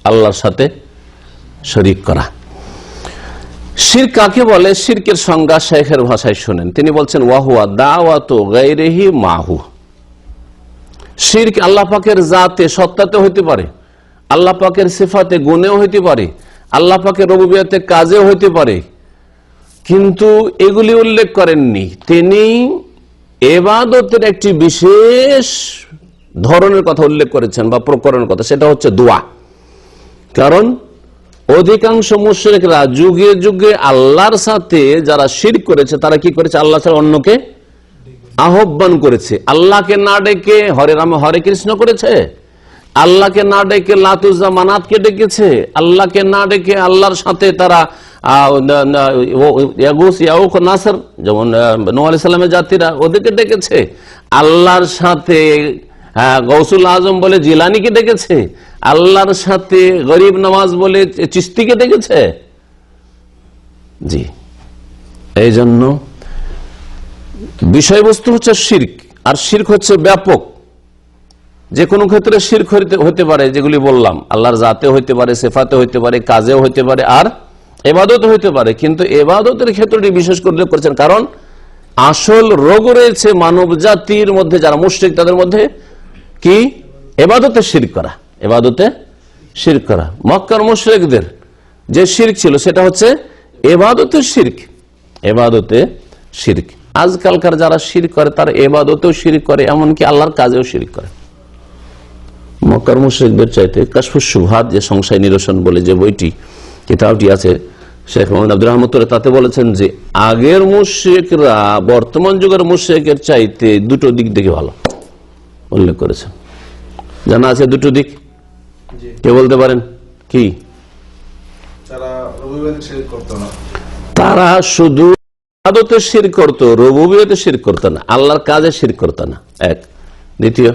আল্লাহর সাথে শরীক করা। শিরক কাকে বলে? শিরকের সংজ্ঞা শেখের ভাষায় শুনেন। তিনি বলছেন ওয়া হুয়া দাওয়াতু গায়রিহি মাহু। শিরক আল্লাহ পাকের জাতে, সত্তাতে হইতে পারে, আল্লাহ পাকের সিফাতে, গুণেও হইতে পারে, আল্লাহ পাকের রুবুবিয়তে, কাজেও হইতে পারে, কিন্তু এগুলি উল্লেখ করেননি। তিনি ইবাদতের একটি বিশেষ ধরনের কথা উল্লেখ করেছেন বা প্রকরণের কথা, সেটা হচ্ছে দোয়া। কারণ অধিকাংশ মুশরিকরা যুগে যুগে আল্লাহর সাথে যারা শিরক করেছে, তারা কি করেছে? আল্লাহ ছাড়া অন্যকে আহ্বান করেছে। আল্লাহকে না ডেকে হরে রাম হরে কৃষ্ণ করেছে, আল্লাহকে না ডেকে লাত উজ্জা মানাতকে ডেকেছে, আল্লাহকে না ডেকে আল্লাহর সাথে তারা নাসর, যেমন নূহ আলাইহিস সালামের জাতিরা, ওদেরকে ডেকেছে। আল্লাহর সাথে গৌসুল আজম বলে জিলানিকে ডেকেছে, আল্লাহর সাথে গরিব নওয়াজ বলে চিশতিকে ডেকেছে। জি, এই জন্য বিষয়বস্তু হচ্ছে শিরক, আর শিরক হচ্ছে ব্যাপক। যে কোনো ক্ষেত্রে শিরক হতে পারে, যেগুলি বললাম, আল্লাহর জাতে হইতে পারে, সিফাতে হইতে পারে, কাজেও হইতে পারে, আর ইবাদত হইতে পারে। কিন্তু ইবাদতের ক্ষেত্রটি বিশেষ করে উল্লেখ করেছেন, কারণ আসল রোগ রয়েছে মানব জাতির মধ্যে, যারা মুশরিক তাদের মধ্যে কি? ইবাদতে শিরক করা, ইবাদতে শিরক করা। মক্কার মুশরিকদের যে শিরক ছিল সেটা হচ্ছে ইবাদতের শিরক, ইবাদতে শিরক। আজকালকার যারা শিরক করে তারা ইবাদতেও শিরক করে, এমনকি আল্লাহর কাজেও শিরক করে। মক্কার মুশরিকদের চাইতে কাশফুস শুবহাত যে সংশয় নিরসন বলে যে বইটি, কিতাবটি আছে, শেখ মোহাম্মদ আব্দুর রহমান তাতে বলেছেন যে আগের মুশরিকরা বর্তমান যুগের মুশরিকের চাইতে দুটো দিক দেখে ভালো উল্লেখ করেছেন। জানা আছে দুটো দিক? কে বলতে পারেন কি? তারা শুধু ইবাদতে শিরক করতো, রুবুবিয়তে শিরক করতো না, আল্লাহর কাজে শিরক করতো না। এক। দ্বিতীয়,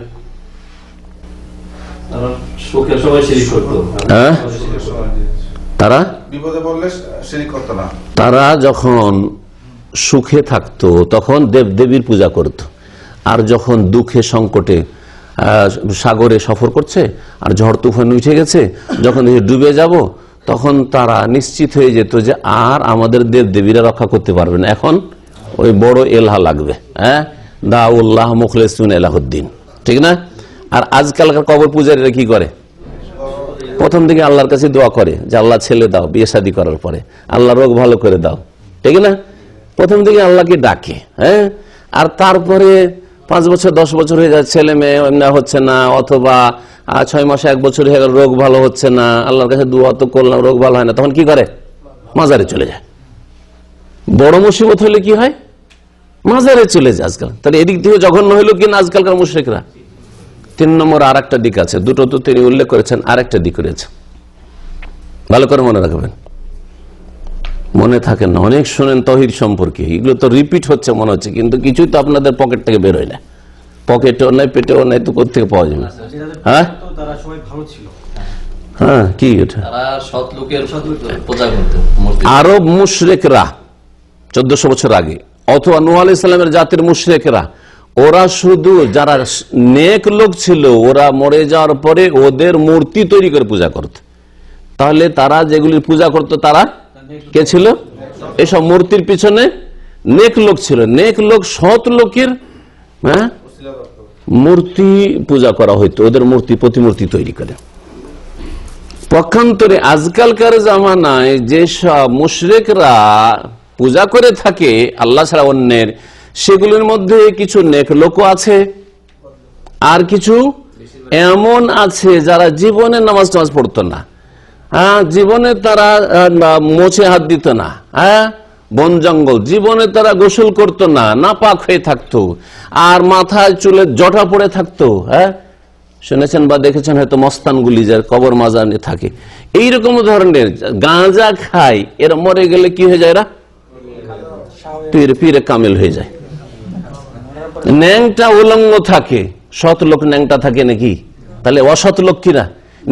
তারা যখন সুখে থাকতো তখন দেব দেবীর পূজা করত, আর যখন দুঃখে সংকটে সাগরে সফর করছে আর ঝড় তুফান উঠে গেছে, যখন ডুবে যাব তখন তারা নিশ্চিত হয়ে যেত যে আর আমাদের দেব দেবীরা রক্ষা করতে পারবে না, এখন ওই বড় এলাহা লাগবে, হ্যাঁ, দাউল্লাহ মুখলিসুন এলাহুদ্দিন, ঠিক না? আর আজকালকার কবর পূজারীরা কি করে? প্রথম দিকে আল্লাহর কাছে দোয়া করে যে আল্লাহ ছেলে দাও বিয়ে শাদী করার পরে, আল্লাহ রোগ ভালো করে দাও, ঠিক না? প্রথম দিকে আল্লাহকে ডাকে, হ্যাঁ, আর তারপরে 5 বছর 10 বছর হয়ে যায়, ছেলে মেয়ে হচ্ছে না, অথবা 6 মাসে 1 বছর হয়ে গেল রোগ ভালো হচ্ছে না, আল্লাহর কাছে দোয়া তো করলাম রোগ ভালো হয় না, তখন কি করে? মাজারে চলে যায়। বড় মুসিবত হলে কি হয়? মাজারে চলে যায় আজকাল। তাহলে এদিক থেকে জঘন্য হইল কিনা আজকালকার মুশরিকরা। 3 নম্বর আর একটা দিক আছে, দুটো তো তিনি উল্লেখ করেছেন, আর একটা দিক রয়েছে, ভালো করে মনে রাখবেন, মনে থাকেন না, অনেক শোনেন তাওহীদ সম্পর্কে, এগুলো তো রিপিট হচ্ছে মনে হচ্ছে, কিন্তু কিছুই তো আপনাদের পকেট থেকে বেরোয় না, পকেটেও নাই পেটেও নাই, তো কোথেকে পাওয়া যাবে? হ্যাঁ হ্যাঁ, কি এটা? আরব মুশরিকরা 1400 বছর আগে, অথবা নূহ আলাইহিস সালামের জাতির মুশরিকরা, ওরা শুধু যারা নেক লোক ছিল ওরা মরে যাওয়ার পরে ওদের মূর্তি তৈরি করে পূজা করত। তাহলে তারা যেগুলির পূজা করত তারা কে ছিল? এসব মূর্তির পিছনে নেক লোক ছিল। নেক লোক সৎ লোকের মূর্তি পূজা করা হইতো, ওদের মূর্তি প্রতিমূর্তি তৈরি করে। পক্ষান্তরে আজকালকার জামানায় যেসব মুশরিকরা পূজা করে থাকে আল্লাহ ছাড়া অন্যের, সেগুলোর মধ্যে কিছু নেক লোক আছে, আর কিছু এমন আছে যারা জীবনে নামাজ টামাজ পড়তো না, জীবনে তারা মোছে হাত দিত না, বন জঙ্গল, জীবনে তারা গোসল করতো না, নাপাক হয়ে থাকতো, আর মাথায় চুলে জটা পড়ে থাকতো। শুনেছেন বা দেখেছেন হয়তো মস্তানগুলি যার কবর মাজারে থাকে, এইরকম ধরনের গাঁজা খায়, এরা মরে গেলে কি হয়ে যায়? এরা পীরে কামেল হয়ে যায়। ন্যাংটা উলঙ্গ থাকে, সৎ লোক ন্যাংটা থাকে নাকি? তাহলে অসৎ লোক কিনা?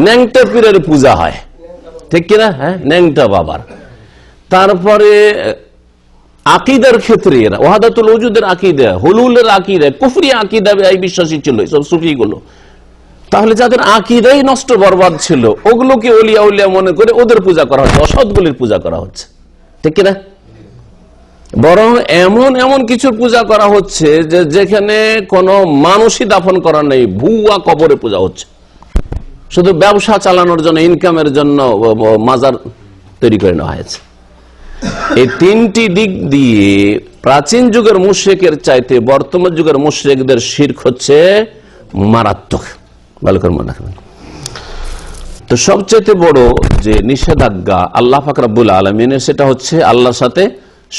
ন্যাংটা পীরের পূজা হয়, ঠিক কিনা? হ্যাঁ, ন্যাংটা বাবার। তারপরে আকিদার ক্ষেত্রে এরা ওয়াহাদাতুল ওজুদের আকিদা, হুলুলের আকিদা, কুফরি আকিদা এই বিশ্বাসী ছিল সব সুফি গুলো। তাহলে যাদের আকিদাই নষ্ট বরবাদ ছিল ওগুলোকে ওলিয়া উলিয়া মনে করে ওদের পূজা করা হচ্ছে, অসৎগুলির পূজা করা হচ্ছে, ঠিক কিনা? বরং এমন এমন কিছুর পূজা করা হচ্ছে যে যেখানে কোনো মানুষই দাফন করা নেই, ভুয়া কবরে পূজা হচ্ছে, শুধু ব্যবসা চালানোর জন্য, ইনকামের জন্য মাজার তৈরি করে নেওয়া হয়েছে। এই 3টি দিক দিয়ে প্রাচীন যুগের মুশরিকের চাইতে বর্তমান যুগের মুশরিকদের শিরক হচ্ছে মারাত্মক, ভালো করে মনে রাখবেন। তো সবচেয়ে বড় যে নিষেধাজ্ঞা আল্লাহ পাক রব্বুল আলামিনের, সেটা হচ্ছে আল্লাহর সাথে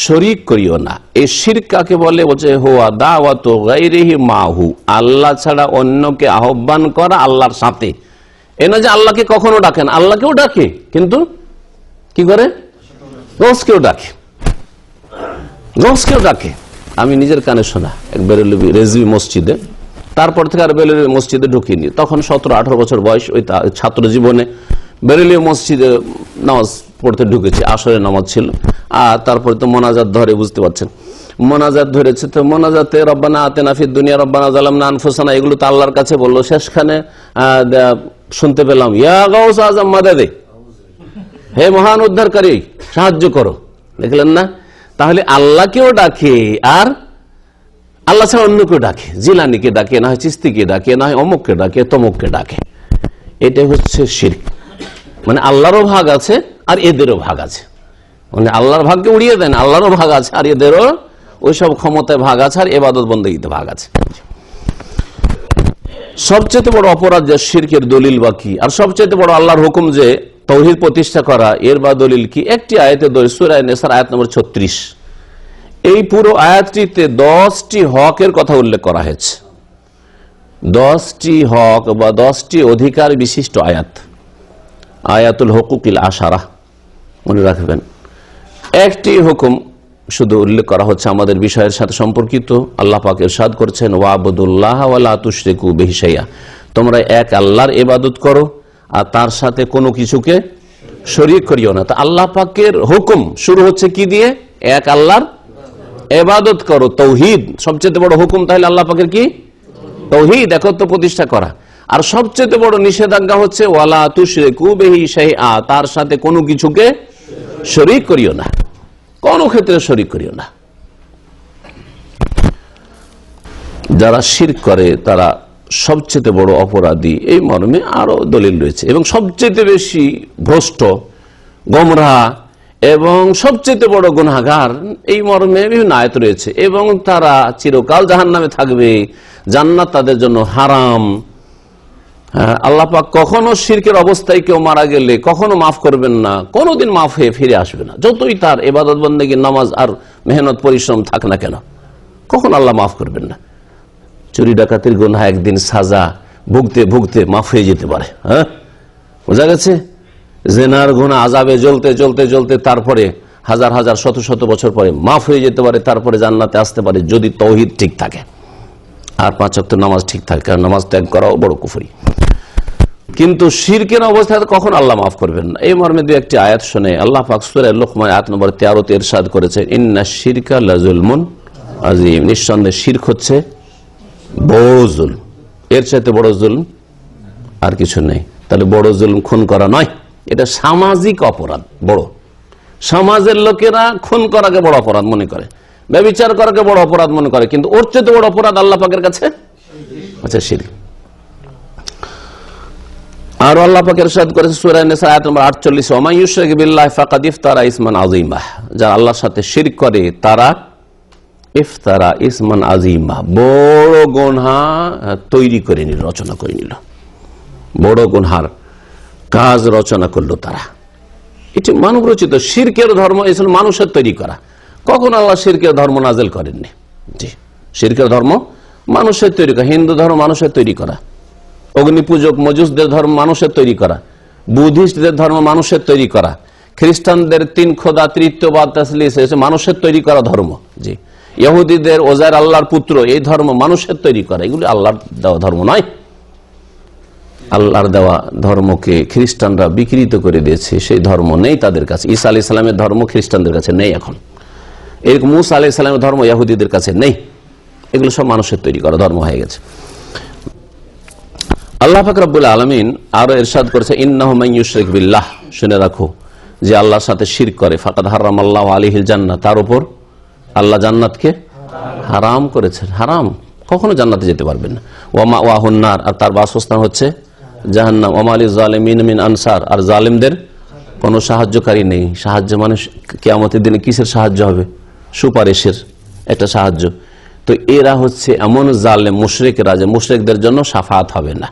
শরীক করিও না। এই শিরক কাকে বলে? বলছে হুয়া দাওয়াতু গায়রিহি মাহু, আল্লাহ ছাড়া অন্যকে আহ্বান করা আল্লাহর সাথে। এ না যে আল্লাহকে কখনো ডাকেন, আল্লাহকেও ডাকে, কিন্তু কি করে? গৌসকেও ডাকে, গৌসকেও ডাকে। আমি নিজের কানে শোনা, এক বেরেলভী রেজভি মসজিদে, তারপর থেকে আর বেরেলভী মসজিদে ঢুকিনি, তখন 17-18 বছর বয়স, ওই ছাত্র জীবনে বেরেলভী মসজিদে নামাজ পড়তে ঢুকেছি, আসরের নামাজ ছিল। আর তারপরে তো মোনাজাত ধরে, বুঝতে পারছেন, মোনাজাত ধরেছে। তো মোনাজাতে রব্বানা আতিনা ফিদ দুনিয়া রব্বানা যালামনা আনফুসানা, এগুলো তো আল্লাহর কাছে বললো। শেষখানে শুনতে পেলাম ইয়া গাউস আজম মাদাদে, হে মহান উদ্ধারকারী সাহায্য করো। দেখলেন না? তাহলে আল্লাহকেও ডাকে আর আল্লাহ ছাড়া অন্যকেও ডাকে, জিলানিকে ডাকে, না হয় চিস্তিকে ডাকে, না হয় অমুককে ডাকে, তমুককে ডাকে। এটাই হচ্ছে শিরক। মানে আল্লাহরও ভাগ আছে আর এদেরও ভাগ আছে, মানে আল্লাহর ভাগকে উড়িয়ে দেন, আল্লাহরও ভাগ আছে আর এদেরও ওইসব ক্ষমতায় ভাগ আছে আর ইবাদত বন্দেগীতে ভাগ আছে। সবচেয়ে বড় অপরাধ যে শিরকের দলিল বাকি, আর সবচেয়ে বড় আল্লাহর হুকুম যে তাওহীদ প্রতিষ্ঠা করা, এর বা দলিল কি? একটি আয়াতে দলিল, সূরা নিসার আয়াত নম্বর 36। এই পুরো আয়াতটিতে 10টি হকের কথা উল্লেখ করা হয়েছে, 10টি হক বা 10টি অধিকার বিশিষ্ট আয়াত, আয়াতুল হুকুকিল আশারা, মনে রাখবেন। একটি হুকুম শুধু উল্লেখ করা হচ্ছে আমাদের বিষয়ের সাথে সম্পর্কিত। আল্লাহ পাক ইরশাদ করছেন, ওয়াবুদুল্লাহ ওয়া লা তুশরিকু বিহি শাইআ, তোমরা এক আল্লাহর ইবাদত করো আর তার সাথে কোনো কিছুকে শরীক করিও না। তো আল্লাহ পাকের হুকুম শুরু হচ্ছে কি দিয়ে? এক আল্লাহর ইবাদত করো, তাওহীদ। সবচেয়ে বড় হুকুম তাহলে আল্লাহ পাকের কি? তাওহীদ, একত্ব প্রতিষ্ঠা করা। আর সবচেয়ে বড় নিষেধাজ্ঞা হচ্ছে ওয়ালা তুশরিকু বিহি শাইআ, তার সাথে কোনো কিছুকে শরীক করিও না, কোন ক্ষেত্রে শরীক করিও না। যারা শিরক করে তারা সবচেয়ে বড় অপরাধী, এই মর্মে আরো দলিল রয়েছে। এবং সবচেয়ে বেশি ভ্রষ্ট, গোমরাহ এবং সবচেয়ে বড় গুনাহগার, এই মর্মে বিভিন্ন আয়াত রয়েছে। এবং তারা চিরকাল জাহান্নামে থাকবে, জান্নাত তাদের জন্য হারাম। আল্লাহ পাক কখনো শিরকের অবস্থায় কেউ মারা গেলে কখনো মাফ করবেন না, কোনোদিন মাফ হয়ে ফিরে আসবে না, যতই তার ইবাদত বন্দেগী, নামাজ আর মেহনত পরিশ্রম থাক না কেন, কখন আল্লাহ মাফ করবেন না। চুরি ডাকাতির গুনাহ একদিন সাজা ভুগতে ভুগতে মাফ হয়ে যেতে পারে, হ্যাঁ, বোঝা গেছে। জিনার গুনাহ আযাবে জ্বলতে জ্বলতে জ্বলতে তারপরে হাজার হাজার শত শত বছর পরে মাফ হয়ে যেতে পারে, তারপরে জান্নাতে আসতে পারে যদি তাওহীদ ঠিক থাকে আর 5 ওয়াক্ত নামাজ ঠিক থাকে, কারণ নামাজ ত্যাগ করাও বড় কুফরি। কিন্তু শিরকের অবস্থায় কখন আল্লাহ মাফ করবেন না। এই মর্মে দুই একটি আয়াত শুনে আল্লাহ পাক সূরা লুকমান আয়াত নম্বর 13 ইরশাদ করেছেন, ইন্নাশ শিরকা লাযুলমুন আযীম, নিঃসন্দেহে শিরক হচ্ছে বড় জুলম, এর চাইতে বড় জুলম আর কিছু নেই। তাহলে বড় জুলম খুন করা নয়, এটা সামাজিক অপরাধ। বড় সমাজের লোকেরা খুন করাকে বড় অপরাধ মনে করে, ব্যভিচার করাকে বড় অপরাধ মনে করে, কিন্তু ওর চেয়ে বড় অপরাধ আল্লাহ পাকের কাছে আচ্ছা শিরক। আর আল্লাহ পাক ইরশাদ করেছেন সূরা নিসা আয়াত নম্বর 48, ওয়া মান ইউশরিক বিল্লাহি ফাকাদ ইফতারা ইসমান আযীমা, যারা আল্লাহর সাথে শিরক করে তারা ইফতারা ইসমান আযীমা, বড় গুনাহ তৈরি করে নিল, রচনা করে নিল, বড় গুনার কাজ রচনা করলো তারা। এটি মানব রচিত শিরকের ধর্ম, এসব মানুষের তৈরি করা। কখন আল্লাহ শিরকের ধর্ম নাযিল করেননি। জি, শিরকের ধর্ম মানুষের তৈরি করা, হিন্দু ধর্ম মানুষের তৈরি করা, অগ্নি পূজক মজুসদের ধর্ম মানুষের তৈরি করা, বুদ্ধিস্টদের ধর্ম মানুষের তৈরি করা, খ্রিস্টানদের 3 খোদা তৃতীয়বাদ তাসলিস মানুষের তৈরি করা ধর্ম। জি, ইহুদিদের ওজাইর আল্লাহর পুত্র, এই ধর্ম মানুষের তৈরি করা, এগুলি আল্লাহর দেওয়া ধর্ম নয়। আল্লাহর দেওয়া ধর্মকে খ্রিস্টানরা বিকৃত করে দিয়েছে, সেই ধর্ম নেই তাদের কাছে। ঈসা আলাইহিস সালামের ধর্ম খ্রিস্টানদের কাছে নেই এখন, এরকম মুসা আলাইহিস সালামের ধর্ম ইহুদিদের কাছে নেই, এগুলো সব মানুষের তৈরি করা ধর্ম হয়ে গেছে। আল্লাহ পাক রব্বুল আলামিন আরো ইরশাদ করেছে, ইন্নাহু মান ইউশরিক বিল্লাহ, শুনে রাখো যে আল্লাহর সাথে শিরক করে, ফাকাদ হারামাল্লাহু আলাইহিল জান্নাহ, তার উপর আল্লাহ জান্নাতকে হারাম করেছেন। হারাম, কখনো জান্নাতে যেতে পারবেন না। ওয়া মাওয়াহুন নার, আর তার বাসস্থান হচ্ছে জাহান্নাম। ওয়া মা লিয-যালিমিন মিন আনসার, আর জালিমদের কোনো সাহায্যকারী নেই। সাহায্য মানে কিয়ামতের দিনে কিসের সাহায্য হবে? সুপারিশের একটা সাহায্য। তো এরা হচ্ছে এমন জালেম মুশরিকরা যে মুশরিকদের জন্য শাফাআত হবে না।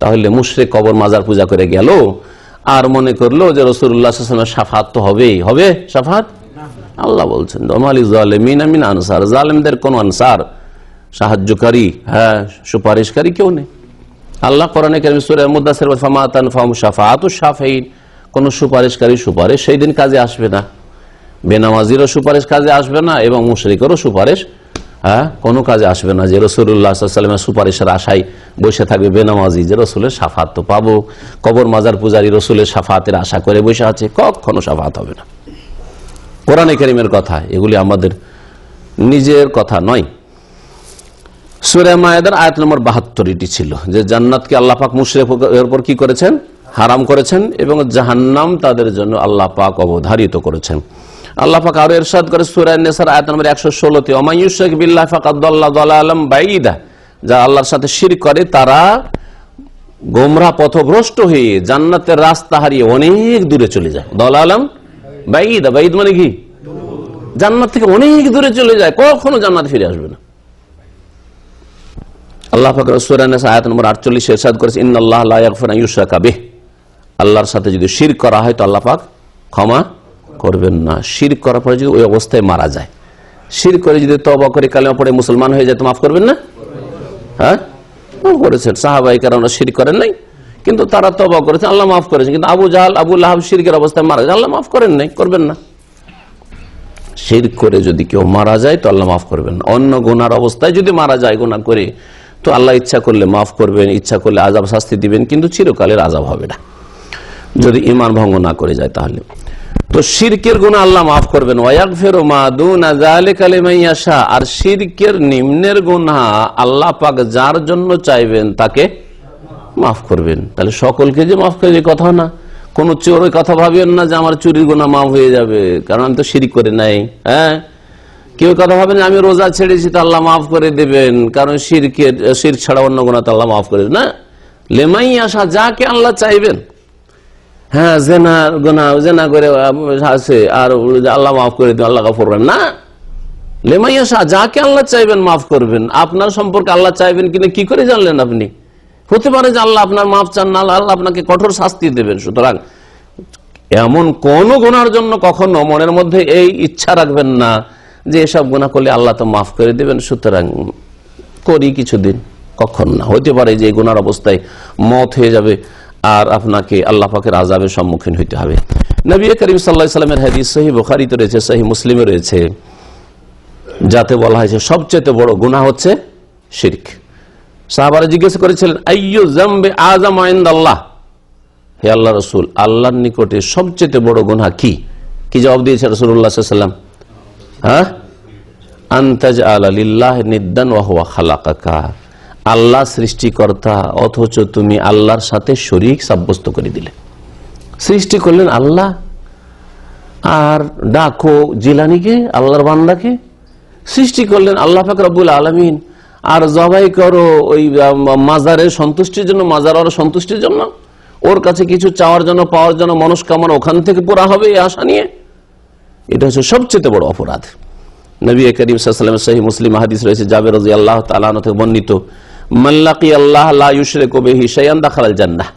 তাহলে মুশরিক কবর মাজার পূজা করে গেল আর মনে করলো যে রাসূলুল্লাহ সাল্লাল্লাহু আলাইহি ওয়াসাল্লামের শাফাআত তো হবেই, হবে শাফাআত? আল্লাহ বলছেন ওয়া মা লিয-যালিমিন মিন আনসার, জালেমদের কোন আনসার, সাহায্যকারী, হ্যাঁ সুপারিশকারী কেউ নেই। আল্লাহ কোরআনে কারীমে সূরা মুদাসসির বলেন, ফামা তানফাহুম শাফাআতুশ শাফিঈন, কোন সুপারিশকারী সুপারিশ সেই দিন কাজে আসবে না। বেনামাজিরও সুপারিশ কাজে আসবে না এবং মুশরিকেরও সুপারিশ কোনো কাজে আসবে না। যে রাসূলুল্লাহ সাল্লাল্লাহু আলাইহি ওয়াসাল্লামের সুপারিশের আশায় বসে থাকবে বেনামাজি, যে রাসূলের শাফাআত তো পাবো, কবর মাজার পূজারী রাসূলের শাফাআতের আশা করে বসে আছে, কখনো শাফাআত হবে না। কোরআনে কারীমের কথা, এগুলি আমাদের নিজের কথা নয়। সূরা মায়েদার আয়াত নম্বর 72 এটি ছিল যে জান্নাতকে আল্লাহ পাক মুশরিকদের উপর কি করেছেন? হারাম করেছেন, এবং জাহান্নাম তাদের জন্য আল্লাহ পাক অবধারিত করেছেন। আল্লাহ পাক আরো ইরশাদ করে সূরা নিসার আয়াত নম্বর 116 তে, ওয়া মান ইউশরিক বিল্লাহি ফাকাদ দাল্লা দালালাম বাঈদা, যারা আল্লাহর সাথে শিরক করে তারা গোমরা পথভ্রষ্ট হয়ে জান্নাতের রাস্তা হারিয়ে অনেক দূরে চলে যায়। দলালাম বাইদ, বাইদ মানে কি? জান্নাত থেকে অনেক দূরে চলে যায়, কখনো জান্নাত ফিরে আসবে না। আল্লাহ পাক সূরা নিসা আয়াত নম্বর 48 ইরশাদ করেছেন, ইন্নাল্লাহা লা ইয়াগফিরু আন ইউশরাকা বিহি, আল্লাহর সাথে যদি শিরক করা হয় তো আল্লাহ পাক ক্ষমা করবেন না। শিরক করার পরে যদি ওই অবস্থায় মারা যায়, শিরক করে যদি তওবা করে কালেমা পড়ে মুসলমান হয়ে যায় তো মাফ করবেন না? হ্যাঁ, করেছেন। সাহাবায়ে কেরামরা শিরক করেন নাই, কিন্তু তারা তওবা করেছেন, আল্লাহ মাফ করেছেন। কিন্তু আবু জাহাল, আবু লাহাব শিরকের অবস্থায় মারা যায়, আল্লাহ মাফ করেন নাই, করবেন না। শিরক করে যদি কেউ মারা যায় তো আল্লাহ মাফ করবেন না। অন্য গুনার অবস্থায় যদি মারা যায় গুনাহ করে, তো আল্লাহ ইচ্ছা করলে মাফ করবেন, ইচ্ছা করলে আযাব শাস্তি দিবেন, কিন্তু চিরকালের আযাব হবে না যদি ঈমান ভঙ্গ না করে যায়। তাহলে তো শিরকের গুনাহ আল্লাহ মাফ করবেন। ওয়ায়াগফিরু মা দুনা যালিকা লিমান ইয়াশা, আর শিরকের নিম্নের গুনাহ আল্লাহ পাক যার জন্য চাইবেন তাকে মাফ করবেন। তাহলে সকলকে যে মাফ করে এই কথা না, কোন চোরের কথা ভাবেন না যে আমার চুরির গুনাহ মাফ হয়ে যাবে, কারণ আমি তো শিরক করে নাই। হ্যাঁ, কেউ কথা ভাবেন আমি রোজা ছেড়েছি তো আল্লাহ মাফ করে দেবেন, কারণ শিরক ছাড়া অন্য গুনাহ তো আল্লাহ মাফ করে দেবেন না। লিমান ইয়াশা, যাকে আল্লাহ চাইবেন। হ্যাঁ, জেনার গুনাহ জেনা করে আছে আর আল্লাহ মাফ করে দেবেন, আল্লাহ গফুর রহিম না। লিমান ইয়াশা, যাকে আল্লাহ চাইবেন মাফ করবেন। আপনার সম্পর্কে আল্লাহ চাইবেন কিনা কি করে জানলেন আপনি? হতে পারে যে আল্লাহ আপনার মাফ চান না, আল্লাহ আপনাকে কঠোর শাস্তি দেবেন। সুতরাং এমন কোন গুনার জন্য কখনো মনের মধ্যে এই ইচ্ছা রাখবেন না যে এসব গুনাহ করলে আল্লাহ তো মাফ করে দেবেন, সুতরাং করি কিছুদিন, কখন না। হতে পারে যে এই গুনার অবস্থায় মত হয়ে যাবে আর আপনাকে আল্লাহ পাকের আযাবের সম্মুখীন হইতে হবে। নবী করিম সাল্লাল্লাহু আলাইহি ওয়াসাল্লামের হাদিস সহিহ বুখারীতে রয়েছে, সহিহ মুসলিমে রয়েছে, যাতে বলা হয়েছে সবচেয়ে বড় গুনাহ হচ্ছে শিরক। সাহাবারা জিজ্ঞাসা করেছিলেন, আইয়ু যামবি আযাম ইনদাল্লাহ, হে আল্লাহর রাসূল, আল্লাহর নিকটে সবচেয়ে বড় গুনাহ কি? কি জবাব দিয়েছে রাসূলুল্লাহ সাল্লাল্লাহু আলাইহি ওয়াসাল্লাম? হ্যাঁ, আন তাজআলা লিল্লাহি নিদ্দান ওয়া হুয়া খালাকাকা, আল্লাহ সৃষ্টিকর্তা অথচ তুমি আল্লাহর সাথে শরীক সাব্যস্ত করে দিলে। সৃষ্টি করলেন আল্লাহ আর ডাকো জিলানীকে, আল্লাহর বান্দাকে। সৃষ্টি করলেন আল্লাহ পাক রব্বুল আলামিন আর জবাই করো ওই মাজারের সন্তুষ্টির জন্য, মাজার ওর সন্তুষ্টির জন্য, ওর কাছে কিছু চাওয়ার জন্য, পাওয়ার জন্য, মনস্কামনা ওখান থেকে পুরা হবে এই আশা নিয়ে। এটা হচ্ছে সবচেয়ে বড় অপরাধ। নবী করিম সাল্লাল্লাহু আলাইহি ওয়াসাল্লাম সহিহ মুসলিম হাদিস রয়েছে, জাবের রাদিয়াল্লাহু তাআলা আনহু থেকে বর্ণিত, মান লাকিয়া আল্লাহ লা ইউশরিকু বিহি শাইআন দাখালাল জান্নাহ,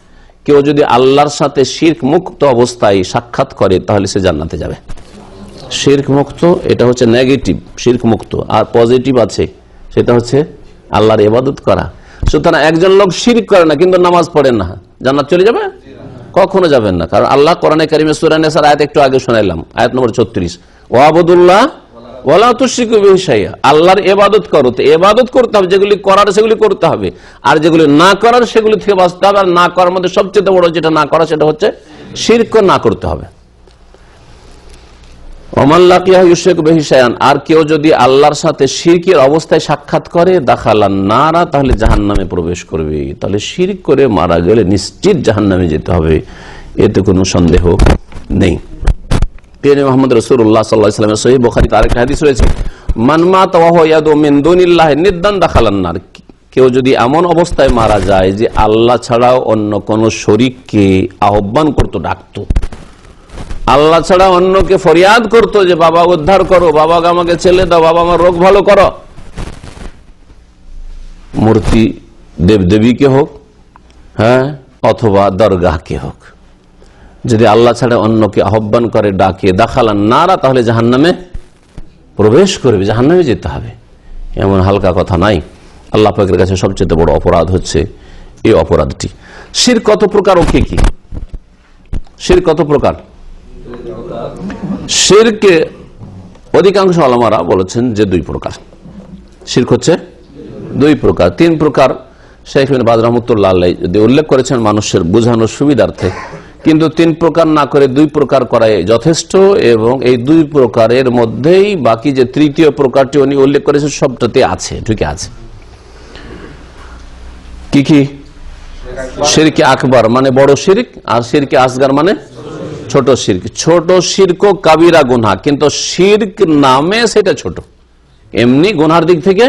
কেউ যদি আল্লাহর সাথে শিরক মুক্ত অবস্থায় সাক্ষাৎ করে তাহলে সে জান্নাতে যাবে। শিরক মুক্ত, এটা হচ্ছে নেগেটিভ শিরক মুক্ত, আর পজিটিভ আছে, সেটা হচ্ছে আল্লাহর ইবাদত করা। সুতরাং একজন লোক শিরক করে না কিন্তু নামাজ পড়ে না, জান্নাত চলে যাবে? কখনো যাবেন না। কারণ আল্লাহ কোরআনে কারিমে সূরা নিসার আয়াত একটু আগে শোনাইলাম, আয়াত নম্বর 36, ওয়াবুদুল্লাহ ওয়ালা তুশরিকু বিহি শাইআ, আল্লাহর ইবাদত করো। তো ইবাদত করতে হবে, যেগুলি করার সেগুলি করতে হবে, আর যেগুলি না করার সেগুলি থেকে বাঁচতে হবে। আর না করার মধ্যে সবচেয়ে বড় যেটা না করা সেটা হচ্ছে শিরক না করতে হবে। ওমান লাকিয়া ইউশরিকু বিহি শাইআন, আর কেউ যদি আল্লাহর সাথে শিরকের অবস্থায় সাক্ষাৎ করে, দাখালান নারা, তাহলে জাহান্নামে প্রবেশ করবে। তাহলে শিরক করে মারা গেলে নিশ্চিত জাহান্নামে যেতে হবে, এতে কোনো সন্দেহ নেই। মুহাম্মদ রাসূলুল্লাহ সাল্লাল্লাহু আলাইহি ওয়াসাল্লামের সহিহ বুখারীতে আরেকটা হাদিস রয়েছে, মান মাতা ওয়া হুয়া ইয়াদউ মিন দুনিল্লাহি নিদ্দান দাখালান নার, কেউ যদি এমন অবস্থায় মারা যায় যে আল্লাহ ছাড়াও অন্য কোন শরীককে আহ্বান করত, ডাকতো, আল্লাহ ছাড়া অন্যকে ফরিয়াদ করতো যে বাবা উদ্ধার করো, বাবা আমাকে ছেলে দাও, বাবা আমার রোগ ভালো করো, মূর্তি দেবদেবীকে হোক, হ্যাঁ, অথবা দরগাহকে হোক, যদি আল্লাহ ছাড়া অন্যকে আহ্বান করে, ডাকে, দাখালান নারা, তাহলে জাহান্নামে প্রবেশ করবে, জাহান্নামে যেতে হবে। এমন হালকা কথা নাই। আল্লাহ পাকের কাছে সবচেয়ে বড় অপরাধ হচ্ছে এই অপরাধটি। শিরক কত প্রকার ও কি কি? শিরক কত প্রকার? শিরকে অধিকাংশ উলামারা বলেছেন যে 2 প্রকার। শিরক হচ্ছে 2 প্রকার। 3 প্রকার শেখ ইবনে বাজ রাহমাতুল্লাহ আলাইহি যদি উল্লেখ করেছেন মানুষের বোঝানোর সুবিধার্থে, কিন্তু 3 প্রকার না করে 2 প্রকার করাই যথেষ্ট। এবং এই 2 প্রকারের মধ্যেই বাকি যে তৃতীয় প্রকারটি উনি উল্লেখ করেছেন সবটাতে আছে, ঠিক আছে। কি কি? শিরকে আকবার মানে বড় শিরক, আর শিরকে আসগার মানে ছোট শিরক। ছোট শিরক কাবিরা গুনাহ, কিন্তু শিরক নামে সেটা ছোট, এমনি গুনার দিক থেকে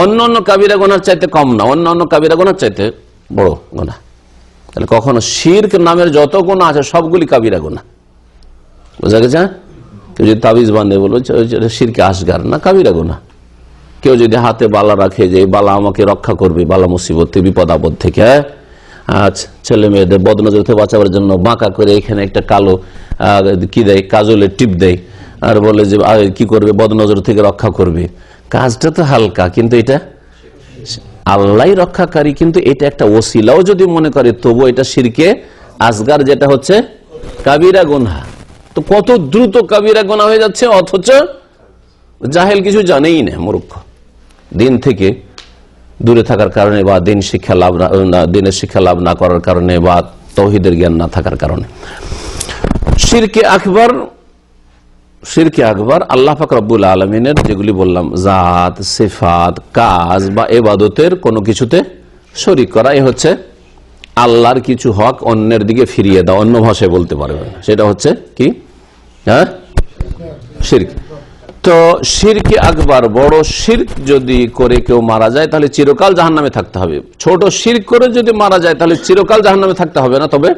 অন্য কাবিরা গুনার চাইতে কম না, অন্য কাবিরা গুনার চাইতে বড় গুনাহ। তাহলে কখনো শিরক নামের যত গুনাহ আছে সবগুলি কাবিরা গুনাহ। বোঝা গেছে? কেউ যদি তাবিজ বাঁধে বলো শিরকে আসগার না, কাবিরা গুনাহ। কেউ যদি হাতে বালা রাখে যে বালা আমাকে রক্ষা করবে বালা মুসিবত থেকে, বিপদ আপদ থেকে, আচ্ছা ছেলে মেয়েদের বদনজর থেকে বাঁচাবার জন্য বাঁকা করে এখানে একটা কালো কি দেয়, কাজলের টিপ দেয়, আর বলে যে কি করবে, বদনজর থেকে রক্ষা করবে। কাজটা তো হালকা, কিন্তু এটা আল্লাহ রক্ষাকারী, কিন্তু এটা একটা ওসিলাও যদি মনে করে তবু এটা শিরকে আসগার, যেটা হচ্ছে কাবিরা গুনাহ। তো কত দ্রুত কাবিরা গুনাহ হয়ে যাচ্ছে, অথচ জাহেল কিছু জানেই না, মূর্খ। দিন থেকে দূরে থাকার কারণে বা দিনের শিক্ষা লাভ না করার কারণে বা তাওহীদের জ্ঞান না থাকার কারণে। শিরকে আকবার আল্লাহ পাক রব্বুল আলামিনের যেগুলি বললাম জাত, সিফাত, কাজ বা ইবাদতের কোনো কিছুতে শরীক করা, এ হচ্ছে আল্লাহর কিছু হক অন্যের দিকে ফিরিয়ে দাও। অন্য ভাষায় বলতে পারবেন, সেটা হচ্ছে কি? হ্যাঁ, শিরক। তো শিরকে আকবার, বড় শিরক যদি করে কেউ মারা যায় তাহলে চিরকাল জাহান্নামে থাকতে হবে। ছোট শিরক করে যদি মারা যায় তাহলে চিরকাল জাহান্নামে থাকতে হবে না। তবে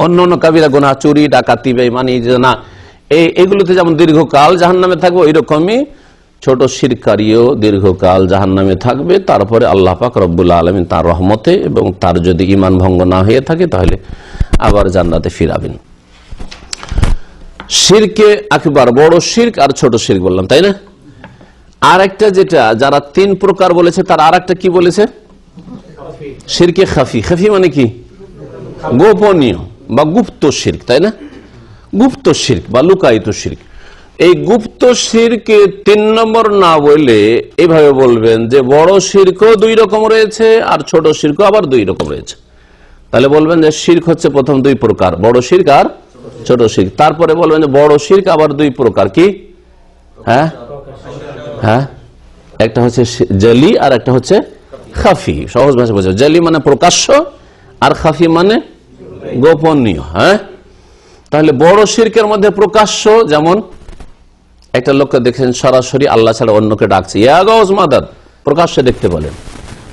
অন্য অন্য কাবিরা গুনাহ, চুরি, ডাকাতি, বেঈমানি, জিনা, এগুলোতে যেমন দীর্ঘকাল জাহান্নামে থাকবে, ওইরকমই ছোট শিরকারীও দীর্ঘকাল জাহান্নামে থাকবে। তারপরে আল্লাহ পাক রব্বুল আলামিন তার রহমতে এবং তার যদি ঈমান ভঙ্গ না হয়ে থাকে তাহলে আবার জান্নাতে ফিরাবেন। শিরকে আকবার, বড় শিরক আর ছোট শিরক বললাম, তাই না? আর একটা যেটা যারা 3 প্রকার বলেছে তার আর একটা কি বলেছে? শিরকে খাফি। খাফি মানে কি? গোপনীয় বা গুপ্ত শিরক, তাই না? গুপ্ত শিরক বা লুকায়িত শিরক। এই গুপ্ত শিরকে 3 নম্বর না বলে এভাবে বলবেন যে বড় শিরকও 2 রকম রয়েছে আর ছোট শিরকও আবার 2 রকম রয়েছে। তাহলে বলবেন যে শিরক হচ্ছে প্রথম 2 প্রকার, বড় শিরক আর ছোট শিরক। তারপরে বলবেন যে বড় শিরক আবার 2 প্রকার, কি? হ্যাঁ হ্যাঁ, একটা হচ্ছে জলি আর একটা হচ্ছে খাফি। সহজ ভাষায় বোঝা, জলি মানে প্রকাশ্য আর খাফি মানে গোপনীয়। হ্যাঁ, তাহলে বড় শিরকের মধ্যে প্রকাশ্য, যেমন একটা লোককে দেখেন সরাসরি আল্লাহ ছাড়া অন্যকে ডাকছে, ইয়া গাউস মাদাদ, প্রকাশ্যে দেখতে পেলেন।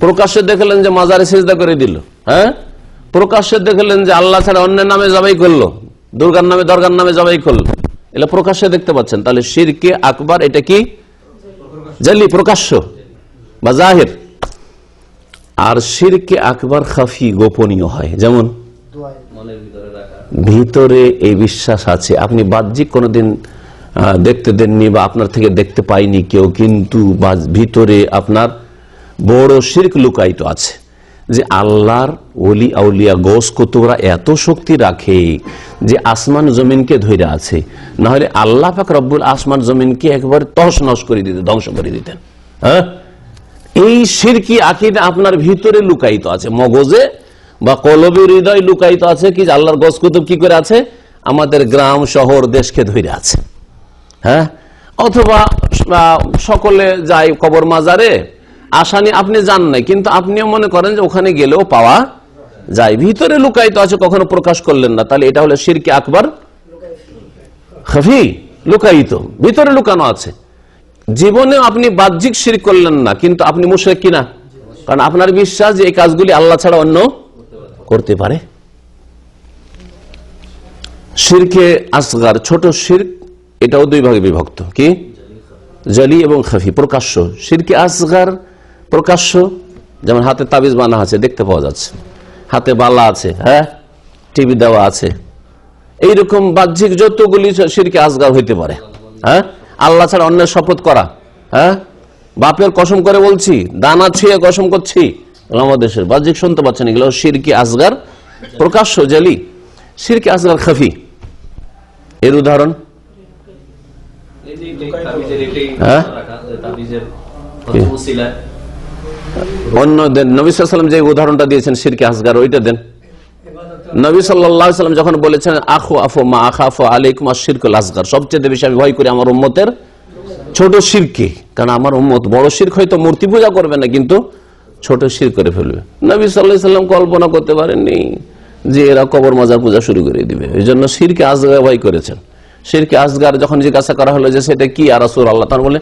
প্রকাশ্যে দেখলেন যে মাজারে সিজদা করে দিল। হ্যাঁ, প্রকাশ্যে দেখলেন যে আল্লাহ ছাড়া অন্যের নামে জবাই করলো, দুর্গার নামে দরগার নামে জবাই করলো, এগুলো প্রকাশ্যে দেখতে পাচ্ছেন। তাহলে শিরকে আকবার এটা কি? জলি, প্রকাশ্য বা জাহির। আর শিরকে আকবার খাফি, গোপনীয় হয়। যেমন ভিতরে এই বিশ্বাস আছে, আপনি বাহ্যিক কোনোদিন দেখতে দেননি বা আপনার থেকে দেখতে পাইনি কেউ, কিন্তু ভিতরে আপনার বড় শিরক লুকায়িত আছে যে আল্লাহর ওলি আউলিয়া গৌস কুতুবরা এত শক্তি রাখে যে আসমান জমিনকে ধরে আছে, না হলে আল্লাহ পাক রব্বুল আসমান জমিনকে একবার তহস নশ করে দিতেন, ধ্বংস করে দিতেন। হ্যাঁ, এই শিরকি আকীদা আপনার ভিতরে লুকায়িত আছে, মগজে বা কলবে, হৃদয় লুকায়িত আছে কি আল্লাহর গৌস কুতুব কি করে আছে? আমাদের গ্রাম শহর দেশকে ধরে আছে। হ্যাঁ, অথবা সকলে যায় কবর মাজারে, আসানি আপনি জান নাই, কিন্তু আপনিও মনে করেন যে ওখানে গেলেও পাওয়া যায়, ভিতরে লুকায়িত আছে, কখনো প্রকাশ করলেন না। তাহলে এটা হলো শিরকে আকবার খাফি, লুকায়িত, ভিতরে লুকানো আছে। জীবনে আপনি বাহ্যিক শিরক করলেন না, কিন্তু আপনি মুশরিক কিনা? কারণ আপনার বিশ্বাস যে এই কাজগুলি আল্লাহ ছাড়া অন্য করতে পারে। শিরকে আসগার, ছোট শিরক, এটাও 2 ভাগে বিভক্ত, কি? জলি এবং খাফি, প্রকাশ্য। শিরকে আসগার প্রকাশ্য, যেমন হাতে তাবিজ বানা আছে, দেখতে পাওয়া যাচ্ছে, হাতে বালা আছে, হ্যাঁ, টিভি দেওয়া আছে, এইরকম বাহ্যিক যতগুলি শিরকে আসগার হইতে পারে। হ্যাঁ, আল্লাহ ছাড়া অন্যের শপথ করা, হ্যাঁ, বাপের কসম করে বলছি, দানা ছুঁয়ে কসম করছি, আমাদের দেশের বাহ্যিক শুনতে পাচ্ছেন, এগুলো শিরকে আসগার প্রকাশ্য, জলি। শিরকে আসগার খাফি, এর উদাহরণ অন্য দেন। নবী সাল্লাল্লাহু আলাইহি ওয়াসাল্লাম যে উদাহরণটা দিয়েছেন শিরকে আসগার, ওইটা দেন। নবী সাল্লাল্লাহু আলাইহি ওয়াসাল্লাম যখন বলেছেন আখওয়াফু মা আখাফু আলাইকুম আশ-শিরকুল আসগার, সবচেয়ে বেশি আমি ভয় করি আমার উম্মতের ছোট শিরকে, কারণ আমার উম্মত বড় শিরক হয়তো মূর্তি পূজা করবে না, কিন্তু ছোট শিরক করে ফেলবে। নবী সাল্লাল্লাহু আলাইহি ওয়াসাল্লাম কল্পনা করতে পারেননি যে এরা কবর মাজার পূজা শুরু করে দিবে, এই জন্য শিরকে আসগার ভয় করেছেন। শিরকে আসগার যখন জিজ্ঞাসা করা হলো যে সেটা কি ইয়া রাসূলুল্লাহ, তখন বলে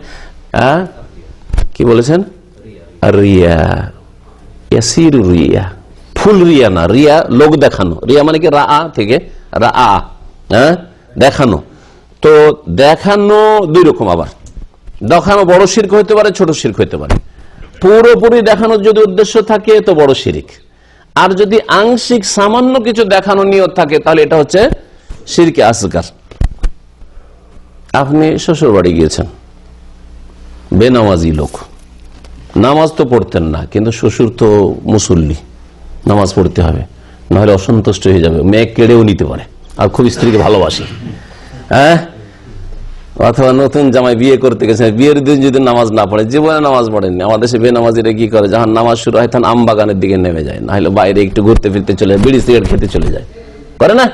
কি বলেছেন? রিয়া, ইয়াসিরু রিয়া, ফুল রিয়া না, রিয়া লোক দেখানো, রিয়া মানে কি রা থেকে রা, হ্যাঁ দেখানো। তো দেখানো দুই রকম, আবার দেখানো বড় শিরক হইতে পারে, ছোট শিরক হইতে পারে। পুরোপুরি দেখানোর যদি উদ্দেশ্য থাকে তো বড় শিরক, আর যদি আংশিক সামান্য কিছু দেখানো নিয়ত থাকে তাহলে এটা হচ্ছে শিরকে আসগার। আপনি শ্বশুর বাড়ি গিয়েছেন, বেনামাজি লোক, নামাজ তো পড়তেন না, কিন্তু শ্বশুর তো মুসল্লি, নামাজ পড়তে হবে, নাহলে অসন্তুষ্ট হয়ে যাবে, মেয়ে কেড়েও নিতে পারে, আর খুব স্ত্রীকে ভালোবাসে, হ্যাঁ। অথবা নতুন জামাই বিয়ে করতে গেছে, বিয়ের দিন যদি নামাজ না পড়ে, জীবনে নামাজ পড়েনি। আমাদের দেশে বেনামাজিরা কি করে, যখন নামাজ শুরু হয় তখন আম বাগানের দিকে নেমে যায়, না হলে বাইরে একটু ঘুরতে ফিরতে চলে যায়, বিড়ি সিগারেট খেতে চলে যায়, করে না?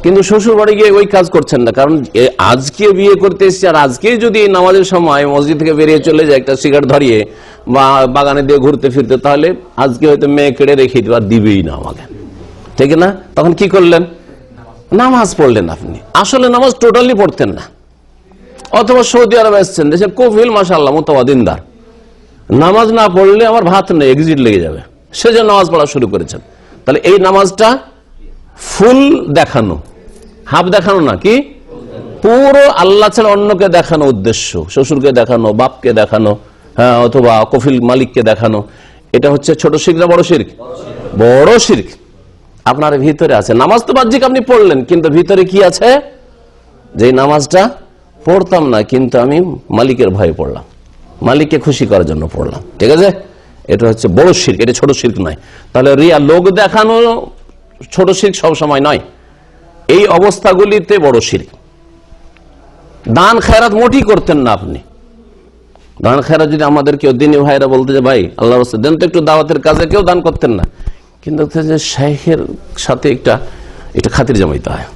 কিন্তু শ্বশুর বাড়ি গিয়ে ওই কাজ করছেন না, কারণ আজকে বিয়ে করতে এসেছে, আর আজকে যদি নামাজের সময় মসজিদ থেকে বেরিয়ে চলে যায় একটা সিগারেট ধরিয়ে বা বাগানে দিয়ে ঘুরতে ফিরতে, তাহলে আজকে হয়তো মেয়ে কেড়ে রেখে দিবে, আর দিবেই না আমাকে, ঠিক না? তখন কি করলেন? নামাজ পড়লেন আপনি, আসলে নামাজ টোটালি পড়তেন না। অথবা সৌদি আরব এসছেন, দেশের কফিল মাশাআল্লাহ মুতাওয়াদিনদার, নামাজ না পড়লে আমার ভাত নেই, এক্সিট লেগে যাবে, সেজন্য নামাজ পড়া শুরু করেছেন। তাহলে এই নামাজটা ফুল দেখানো, হাফ দেখানো না, কি পুরো আল্লাহ ছাড়া অন্যকে দেখানো উদ্দেশ্য, শ্বশুরকে দেখানো, বাপকে দেখানো, হ্যাঁ, অথবা কফিল মালিককে দেখানো, এটা হচ্ছে ছোট শিরক না বড় শিরক? বড় শিরক। আপনার ভিতরে আছে, নামাজ তো বাহ্যিক আপনি পড়লেন, কিন্তু ভিতরে কি আছে? যে নামাজটা পড়তাম না, কিন্তু আমি মালিকের ভয়ে পড়লাম, মালিককে খুশি করার জন্য পড়লাম, ঠিক আছে? এটা হচ্ছে বড় শিরক, এটা ছোট শিরক নয়। তাহলে রিয়া লোক দেখানো ছোট শিরক সব সময় নয়, এই অবস্থাগুলিতে বড় শিরক। দান খেরাত মোটেই করতেন না আপনি। দান খেরাত যদি আমাদের কেউ দিনী ভাইরা বলতে যে ভাই আল্লাহর রাস্তায় দেন তো একটু দাওয়াতের কাজে, কেউ দান করতেন না, কিন্তু শাইখের সাথে একটা খাতির জমাইতে হয়,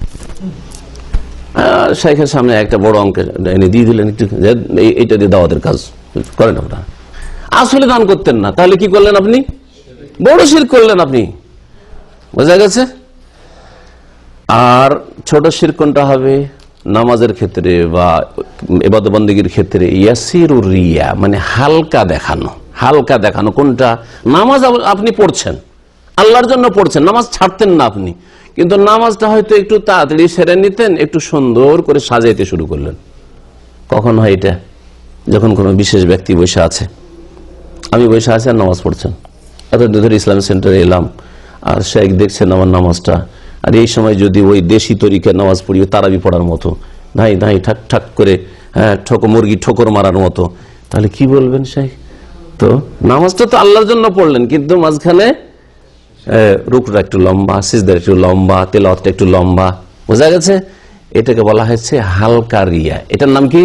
শাইখের সামনে একটা বড় অঙ্কে এনে দিয়ে দিলেন, একটু এইটা দিয়ে দাওয়াতের কাজ করেন আপনারা, আসলে দান করতেন না। তাহলে কি করলেন আপনি? বড় শিরক করলেন আপনি, বোঝা গেছে? আর ছোট শিরক কোনটা হবে? নামাজের ক্ষেত্রে বা ইবাদত বন্দেগীর ক্ষেত্রে ইয়াসিরুর রিয়া, মানে হালকা দেখানো। হালকা দেখানো কোনটা? নামাজ আপনি পড়ছেন, আল্লাহর জন্য পড়ছেন, নামাজ ছাড়তেন না আপনি, কিন্তু নামাজটা হয়তো একটু তাড়াতাড়ি সেরে নিতেন, একটু সুন্দর করে সাজাইতে শুরু করলেন। কখন হয় এটা? যখন কোনো বিশেষ ব্যক্তি বসে আছে, আমি বসে আছি আর নামাজ পড়ছেন, এতদিন ধরে ইসলামিক সেন্টারে এলাম, আর শেখ দেখছেন আমার নামাজটা, আর এই সময় যদি ওই দেশি তরিকার নামাজ পড়িও তারাবি পড়ার মতো, ধাই ধাই ঠাক ঠাক করে, হ্যাঁ, মুরগি ঠোকর মারার মতো, তাহলে কি বলবেন শেখ? তো নামাজটা তো আল্লাহর জন্য পড়লেন, কিন্তু মাঝখানে রুকুটা একটু লম্বা, সিজদাটা একটু লম্বা, তেলাওয়াতটা একটু লম্বা, বোঝা গেছে? এটাকে বলা হয়েছে হালকা রিয়া। এটার নাম কি?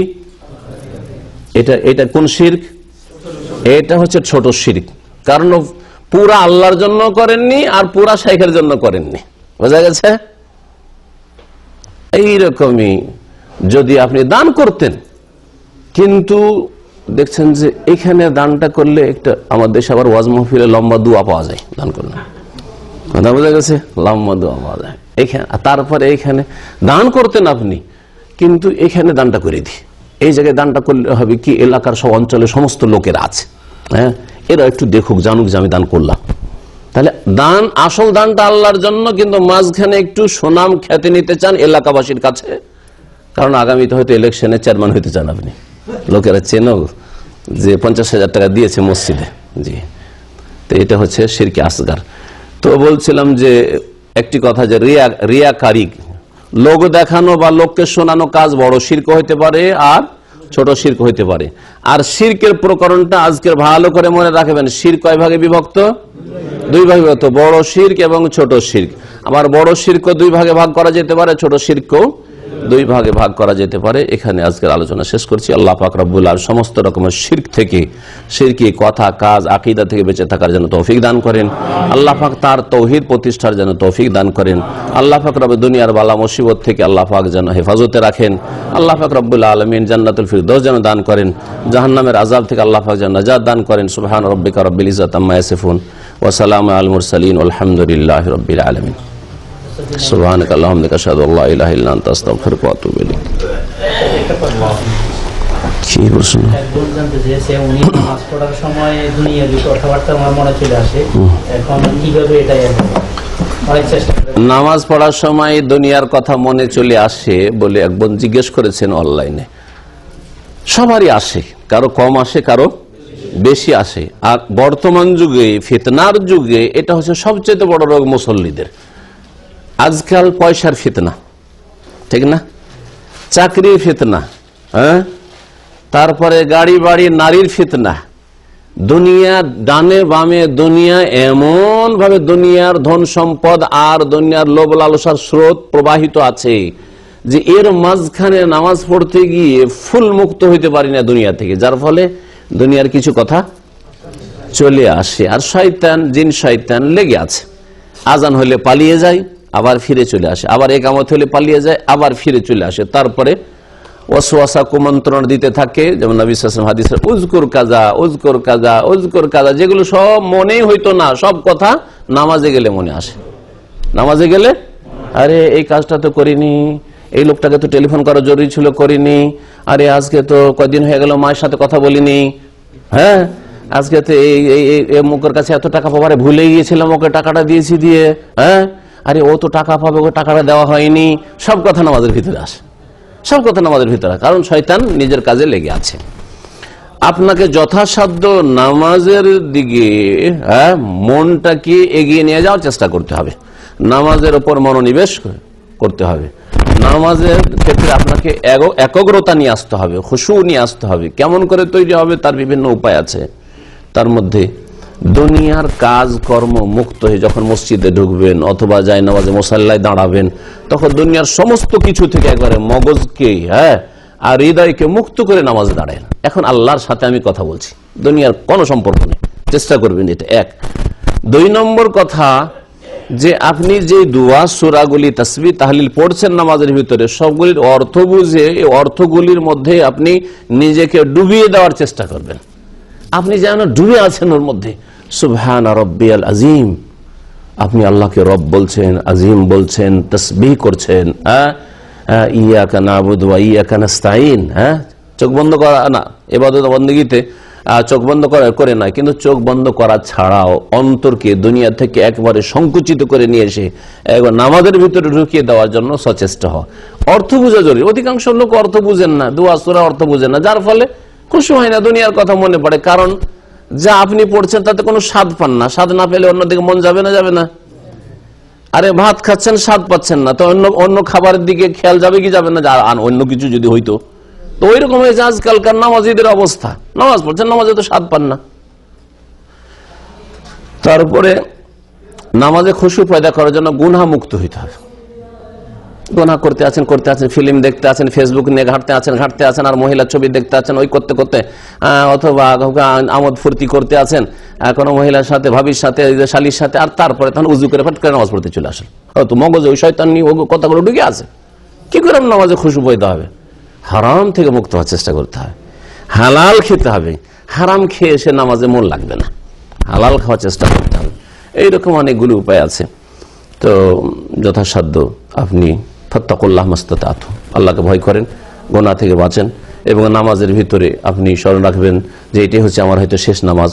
এটা কোন শিরক? এটা হচ্ছে ছোট শিরক, কারণ পুরা আল্লাহর জন্য করেননি আর পুরা শাইখের জন্য করেননি, বোঝা গেছে? এইরকমই যদি আপনি দান করতেন, কিন্তু দেখছেন যে এখানে দানটা করলে একটা, আমার দেশে আবার ওয়াজ মাহফিলে লম্বা দোয়া পাওয়া যায় দান করলে, কথা বোঝা গেছে? লম্বা দোয়া পাওয়া যায় এখানে। তারপরে এইখানে দান করতেন আপনি, কিন্তু এখানে দানটা করে দিই, এই জায়গায় দানটা করলে হবে কি, এলাকার সব অঞ্চলে সমস্ত লোকেরা আছে, হ্যাঁ, এরা একটু দেখুক, জানুক যে আমি দান করলাম। তাহলে দান, আসল দানটা আল্লাহর জন্য, কিন্তু মাঝখানে একটু সুনাম খ্যাতি নিতে চান এলাকাবাসীর কাছে, কারণ আগামীতে হয়তো ইলেকশনে চেয়ারম্যান হইতে চান আপনি, লোকেরা চেনো যে 50,000 টাকা দিয়েছে মসজিদে, জি। তো এটা হচ্ছে শিরকে আসগার। তো বলছিলাম যে একটি কথা, যে রিয়াকারী, লোক দেখানো বা লোককে শোনানো কাজ বড় শিরক হইতে পারে আর ছোট শিরক হইতে পারে। আর শিরকের প্রকরণটা আজকের ভালো করে মনে রাখবেন, শিরক কয় ভাগে বিভক্ত? 2 ভাগে বিভক্ত, বড় শিরক এবং ছোট শিরক। আবার বড় শিরক 2 ভাগে ভাগ করা যেতে পারে, ছোট শিরকও 2 ভাগে ভাগ করা যেতে পারে। এখানে আজকের আলোচনা শেষ করছি। আল্লাহ পাক রব্বুল আলামিন সমস্ত রকমের শিরক থেকে, শিরকি কথা, কাজ, আকীদা থেকে বেঁচে থাকার জন্য তৌফিক দান করেন। আল্লাহ পাক তার তৌহিদ প্রতিষ্ঠার জন্য তৌফিক দান করেন। আল্লাহ পাক রব্বুল দুনিয়ার বালা মুসিবত থেকে আল্লাহ পাক যেন হেফাজতে রাখেন। আল্লাহ পাক রব্বুল আলামিন জান্নাতুল ফিরদৌস যেন দান করেন। জাহান্নামের আযাব থেকে আল্লাহ পাক যেন নাজাত দান করেন। সুবহান রাব্বিকা রাব্বিল ইজ্জাতি আম্মা ইয়াসিফুন ওয়া সালামুন আলাল মুরসালিন ওয়ালহামদুলিল্লাহি রাব্বিল আলামিন। সুবহানাকা আল্লাহুম্মা আশহাদু আল্লা ইলাহা ইল্লা আনতা আস্তাগফিরুকা ওয়া আতুবু ইলাইক। কি প্রশ্ন? একজন জানতে চেয়েছে উনি নামাজ পড়ার সময় দুনিয়াবি কথাবার্তা আমার মনে চলে আসে, এখন কিভাবে এটা অনেক চেষ্টা করে। নামাজ পড়ার সময় দুনিয়ার কথা মনে চলে আসে বলে এক বোন জিজ্ঞেস করেছেন অনলাইনে। সবারই আসে, কারো কম আসে, কারো বেশি আসে। আর বর্তমান যুগে, ফিতনার যুগে, এটা হচ্ছে সবচেয়ে বড় রোগ মুসল্লিদের। আজকাল পয়সার ফিতনা, ঠিক না? চাকরির ফিতনা, হ্যাঁ, তারপরে গাড়ি বাড়ি নারীর ফিতনা, দুনিয়া ডানে বামে দুনিয়া, এমন ভাবে দুনিয়ার ধন সম্পদ আর দুনিয়ার লোভ লালসার স্রোত প্রবাহিত আছে যে এর মাঝখানে নামাজ পড়তে গিয়ে ফুল মুক্ত হইতে পারি না দুনিয়া থেকে, যার ফলে দুনিয়ার কিছু কথা চলে আসে। আর শয়তান, জিন শয়তান লেগে আছে। আজান হলে পালিয়ে যায়, আবার ফিরে চলে আসে, আবার একামত হলে পালিয়ে যায়, আবার ফিরে চলে আসে। তারপরে ওয়াসওয়াসা কুমন্ত্রণ দিতে থাকে, যেমন নবী সাল্লাল্লাহু আলাইহি ওয়াসাল্লাম হাদিসে উযকুর কাজা উযকুর কাজা উযকুর কাজা, যেগুলো সব মনেই হইতো না, সব কথা নামাজে গেলে মনে আসে। নামাজে গেলে আরে এই কাজটা তো করিনি, এই লোকটাকে তো টেলিফোন করা জরুরি ছিল, করিনি, আরে আজকে তো কয়দিন হয়ে গেল মায়ের সাথে কথা বলিনি, হ্যাঁ, আজকে তো এই মুখের কাছে এত টাকা পাবারে ভুলে গিয়েছিলাম, ওকে টাকাটা দিয়েছি দিয়ে, হ্যাঁ, আরে ও তো টাকা পাবে, ওকে টাকাটা দেওয়া হয়নি। সব কথা নামাজের ভিতরে আসে, সব কথা নামাজের ভিতরে, কারণ শয়তান নিজের কাজে লেগে আছে। আপনাকে যথাসাধ্য নামাজের দিকে, হ্যাঁ, মনটাকে এগিয়ে নিয়ে যাওয়ার চেষ্টা করতে হবে, নামাজের উপর মনোনিবেশ করতে হবে। নামাজের ক্ষেত্রে আপনাকে একাগ্রতা নিয়ে আসতে হবে, খুশু নিয়ে আসতে হবে। কেমন করে তৈরি হবে তার বিভিন্ন উপায় আছে। তার মধ্যে দুনিয়ার কাজ কর্ম মুক্ত হয়ে যখন মসজিদে ঢুকবেন অথবা যায় নামাজে মুসাল্লায় দাঁড়াবেন, তখন দুনিয়ার সমস্ত কিছু থেকে একবারে মগজকে, হ্যাঁ, আর হৃদয়কে মুক্ত করে নামাজে দাঁড়ায়। এখন আল্লাহর সাথে আমি কথা বলছি, দুনিয়ার কোনো সম্পর্ক নেই, চেষ্টা করবেন এটা। এক। 2 নম্বর কথা, যে আপনি যে দুয়া সূরাগুলি তাসবিহ তাহলিল পড়ছেন নামাজের ভিতরে, সবগুলির অর্থ বুঝে এই অর্থগুলির মধ্যে আপনি নিজেকে ডুবিয়ে দেওয়ার চেষ্টা করবেন। আপনি যেন ডুবে আছেন ওর মধ্যে। সুবহান রাব্বিয়াল আযীম, আপনি আল্লাহকে রব বলছেন, আজিম বলছেন, তাসবিহ করছেন, হ্যাঁ, ইয়াকা নাবুদু ওয়া ইয়াকা নাস্তাঈন, হ্যাঁ, চোখ বন্ধ করা না, ইবাদত বন্দেগীতে চোখ বন্ধ করে না, কিন্তু চোখ বন্ধ করা ছাড়াও অন্তরকে দুনিয়া থেকে একবারে সংকুচিত করে নিয়ে এসে একবার নামাজের ভিতরে ঢুকিয়ে দেওয়ার জন্য সচেষ্ট হওয়া। অর্থ বোঝা জরুরি। অধিকাংশ লোক অর্থ বুঝেন না, দুয়া সূরা অর্থ বুঝেন না, যার ফলে খুশি হয় না, দুনিয়ার কথা মনে পড়ে। কারণ যা আপনি পড়ছেন তাতে কোনো স্বাদ পান না, স্বাদ না পেলে অন্যদিকে মন যাবে না, যাবে না? আরে ভাত খাচ্ছেন, স্বাদ পাচ্ছেন না, তো অন্য খাবারের দিকে খেয়াল যাবে কি যাবে না? অন্য কিছু যদি হইতো তো ওই রকম হয়েছে আজকালকার নামাজিদের অবস্থা। নামাজ পড়ছেন, নামাজে তো স্বাদ পান না। তারপরে নামাজে খুশু পয়দা করার জন্য গুনাহ মুক্ত হইতে হবে। গুনাহ করতে আছেন, ফিল্ম দেখতে আছেন, ফেসবুক নিয়ে ঘাটতে আছেন, আর মহিলার ছবি দেখতে আছেন, ওই করতে করতে, অথবা আমোদ ফুর্তি করতে আছেন কোনো মহিলার সাথে, ভাবির সাথে, শালির সাথে, আর তারপরে তখন উজু করে ফট করে নামাজ পড়তে চলে আসেন। হয়তো মগজে ওই শয়তান নিয়ে কথাগুলো ঢুকে আছে। কি করে নামাজে খুশু পয়দা হবে? হারাম থেকে মুক্ত হওয়ার চেষ্টা করতে হবে, হালাল খেতে হবে। হারাম খেয়ে এসে নামাজে মন লাগবে না, হালাল খাওয়ার চেষ্টা করতে হবে। এইরকম অনেকগুলো উপায় আছে। তো যথাসাধ্য আপনি ফাত্তাকুল্লাহ মাস্তাতাতু, আল্লাহকে ভয় করেন, গুনাহ থেকে বাঁচেন, এবং নামাজের ভিতরে আপনি স্মরণ রাখবেন যে এটি হচ্ছে আমার হয়তো শেষ নামাজ,